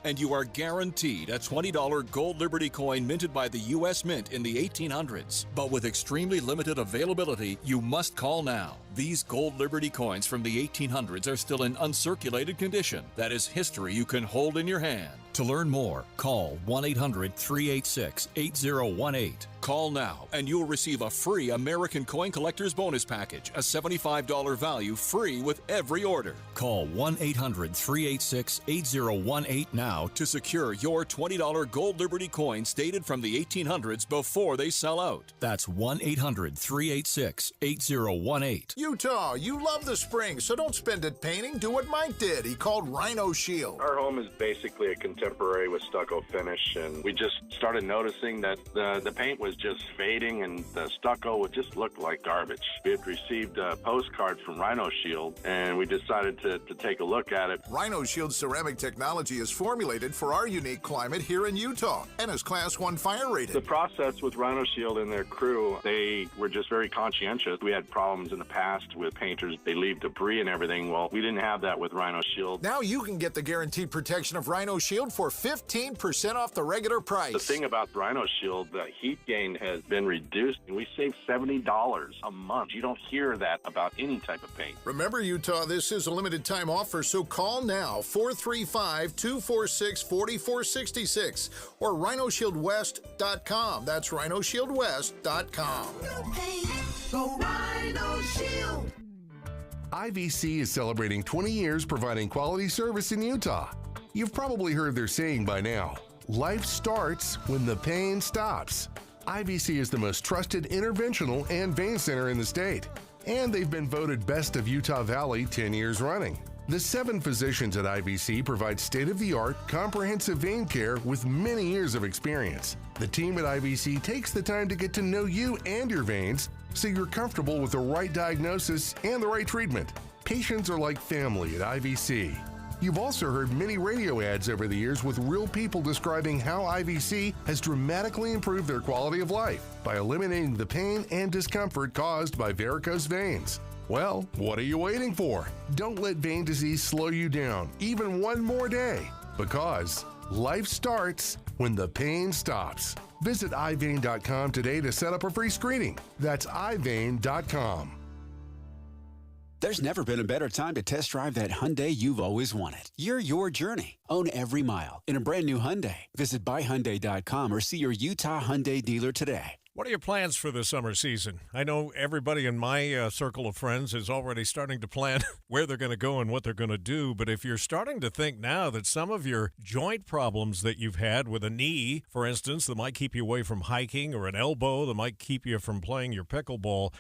and you are guaranteed a $20 gold Liberty coin minted by the U.S. Mint in the 1800s. But with extremely limited availability, you must call now. These gold Liberty coins from the 1800s are still in uncirculated condition. That is history you can hold in your hand. To learn more, call 1-800-386-8018. Call now and you'll receive a free American Coin Collector's Bonus Package, a $75 value free with every order. Call 1-800-386-8018 now to secure your $20 gold Liberty coins dated from the 1800s before they sell out. That's 1-800-386-8018. Utah, you love the spring, so don't spend it painting. Do what Mike did. He called Rhino Shield. Our home is basically a contemporary with stucco finish, and we just started noticing that the paint was just fading and the stucco would just look like garbage. We had received a postcard from Rhino Shield, and we decided to take a look at it. Rhino Shield ceramic technology is formulated for our unique climate here in Utah and is Class 1 fire rated. The process with Rhino Shield and their crew, they were just very conscientious. We had problems in the past with painters. They leave debris and everything. Well, we didn't have that with Rhino Shield. Now you can get the guaranteed protection of Rhino Shield for 15% off the regular price. The thing about Rhino Shield, the heat gain has been reduced, and we save $70 a month. You don't hear that about any type of paint. Remember, Utah, this is a limited time offer, so call now, 435-246-4466 or rhinoshieldwest.com. That's rhinoshieldwest.com. Go Rhino Shield. IVC is celebrating 20 years providing quality service in Utah. You've probably heard their saying by now, life starts when the pain stops. IVC is the most trusted interventional and vein center in the state, and they've been voted Best of Utah Valley 10 years running. The 7 physicians at IVC provide state-of-the-art, comprehensive vein care with many years of experience. The team at IVC takes the time to get to know you and your veins so you're comfortable with the right diagnosis and the right treatment. Patients are like family at IVC. You've also heard many radio ads over the years with real people describing how IVC has dramatically improved their quality of life by eliminating the pain and discomfort caused by varicose veins. Well, what are you waiting for? Don't let vein disease slow you down even one more day, because life starts when the pain stops. Visit ivein.com today to set up a free screening. That's ivein.com. There's never been a better time to test drive that Hyundai you've always wanted. You're your journey. Own every mile in a brand new Hyundai. Visit buyhyundai.com or see your Utah Hyundai dealer today. What are your plans for the summer season? I know everybody in my circle of friends is already starting to plan where they're going to go and what they're going to do. But if you're starting to think now that some of your joint problems that you've had with a knee, for instance, that might keep you away from hiking, or an elbow that might keep you from playing your pickleball,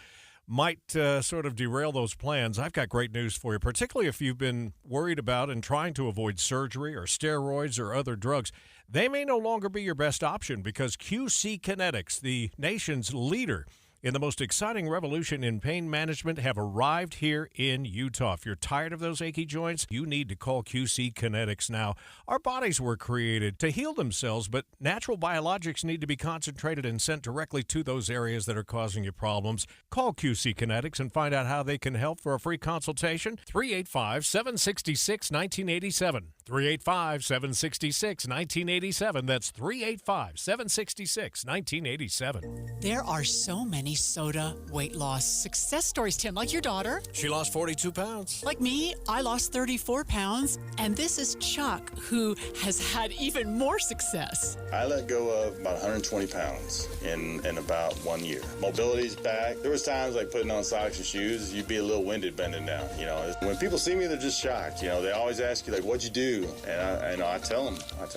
might sort of derail those plans, I've got great news for you, particularly if you've been worried about and trying to avoid surgery or steroids or other drugs. They may no longer be your best option, because QC Kinetics, the nation's leader in the most exciting revolution in pain management, have arrived here in Utah. If you're tired of those achy joints, you need to call QC Kinetics now. Our bodies were created to heal themselves, but natural biologics need to be concentrated and sent directly to those areas that are causing you problems. Call QC Kinetics and find out how they can help for a free consultation. 385-766-1987. 385-766-1987. That's 385-766-1987. There are so many soda weight loss success stories, Tim, like your daughter. She lost 42 pounds. Like me, I lost 34 pounds. And this is Chuck, who has had even more success. I let go of about 120 pounds in about 1 year. Mobility's back. There was times like putting on socks and shoes, you'd be a little winded bending down. You know, when people see me, they're just shocked. You know, they always ask you, like, what'd you do? And I tell them, I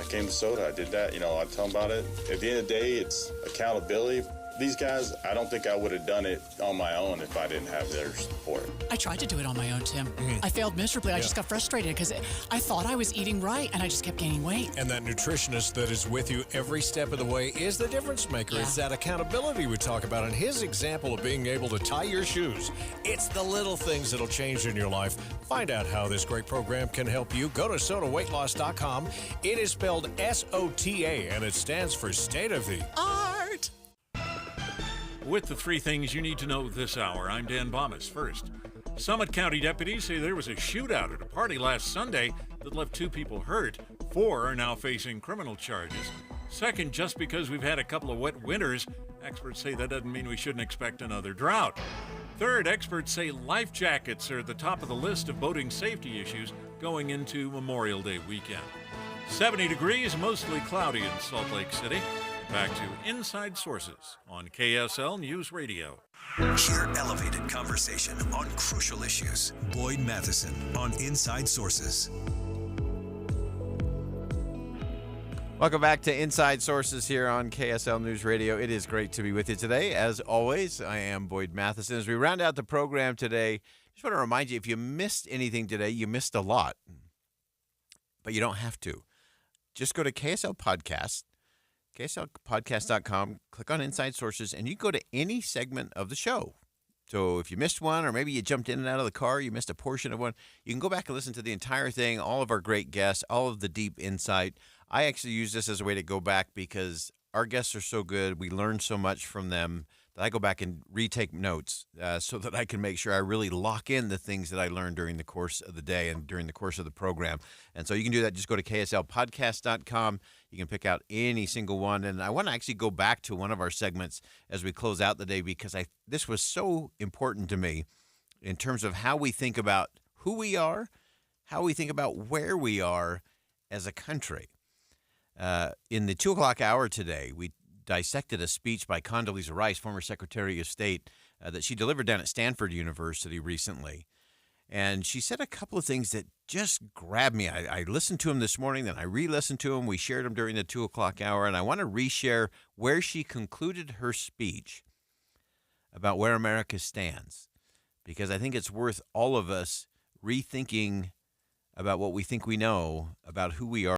came to soda, I did that. You know, I tell them about it. At the end of the day, it's accountability. These guys, I don't think I would have done it on my own if I didn't have their support. I tried to do it on my own, Tim. I failed miserably. I just got frustrated because I thought I was eating right, and I just kept gaining weight. And that nutritionist that is with you every step of the way is the difference maker. It's that accountability we talk about. And his example of being able to tie your shoes, it's the little things that'll change in your life. Find out how this great program can help you. Go to sodaweightloss.com. It is spelled SOTA, and it stands for State of the Art. With the 3 things you need to know this hour, I'm Dan Bomas. First, Summit County deputies say there was a shootout at a party last Sunday that left 2 people hurt. 4 are now facing criminal charges. Second, just because we've had a couple of wet winters, experts say that doesn't mean we shouldn't expect another drought. Third, experts say life jackets are at the top of the list of boating safety issues going into Memorial Day weekend. 70 degrees, mostly cloudy in Salt Lake City. Back to Inside Sources on KSL News Radio. Hear elevated conversation on crucial issues. Boyd Matheson on Inside Sources. Welcome back to Inside Sources here on KSL News Radio. It is great to be with you today. As always, I am Boyd Matheson. As we round out the program today, just want to remind you, if you missed anything today, you missed a lot. But you don't have to. Just go to KSL Podcast, KSLpodcast.com, click on Inside Sources, and you go to any segment of the show. So if you missed one, or maybe you jumped in and out of the car, you missed a portion of one, you can go back and listen to the entire thing, all of our great guests, all of the deep insight. I actually use this as a way to go back because our guests are so good. We learn so much from them that I go back and retake notes so that I can make sure I really lock in the things that I learned during the course of the day and during the course of the program. And so you can do that. Just go to KSLpodcast.com. You can pick out any single one. And I want to actually go back to one of our segments as we close out the day because this was so important to me in terms of how we think about who we are, how we think about where we are as a country. In the 2 o'clock hour today, we dissected a speech by Condoleezza Rice, former Secretary of State, that she delivered down at Stanford University recently. And she said a couple of things that just grabbed me. I listened to them this morning, then I re-listened to them. We shared them during the 2 o'clock hour, and I want to reshare where she concluded her speech about where America stands, because I think it's worth all of us rethinking about what we think we know about who we are.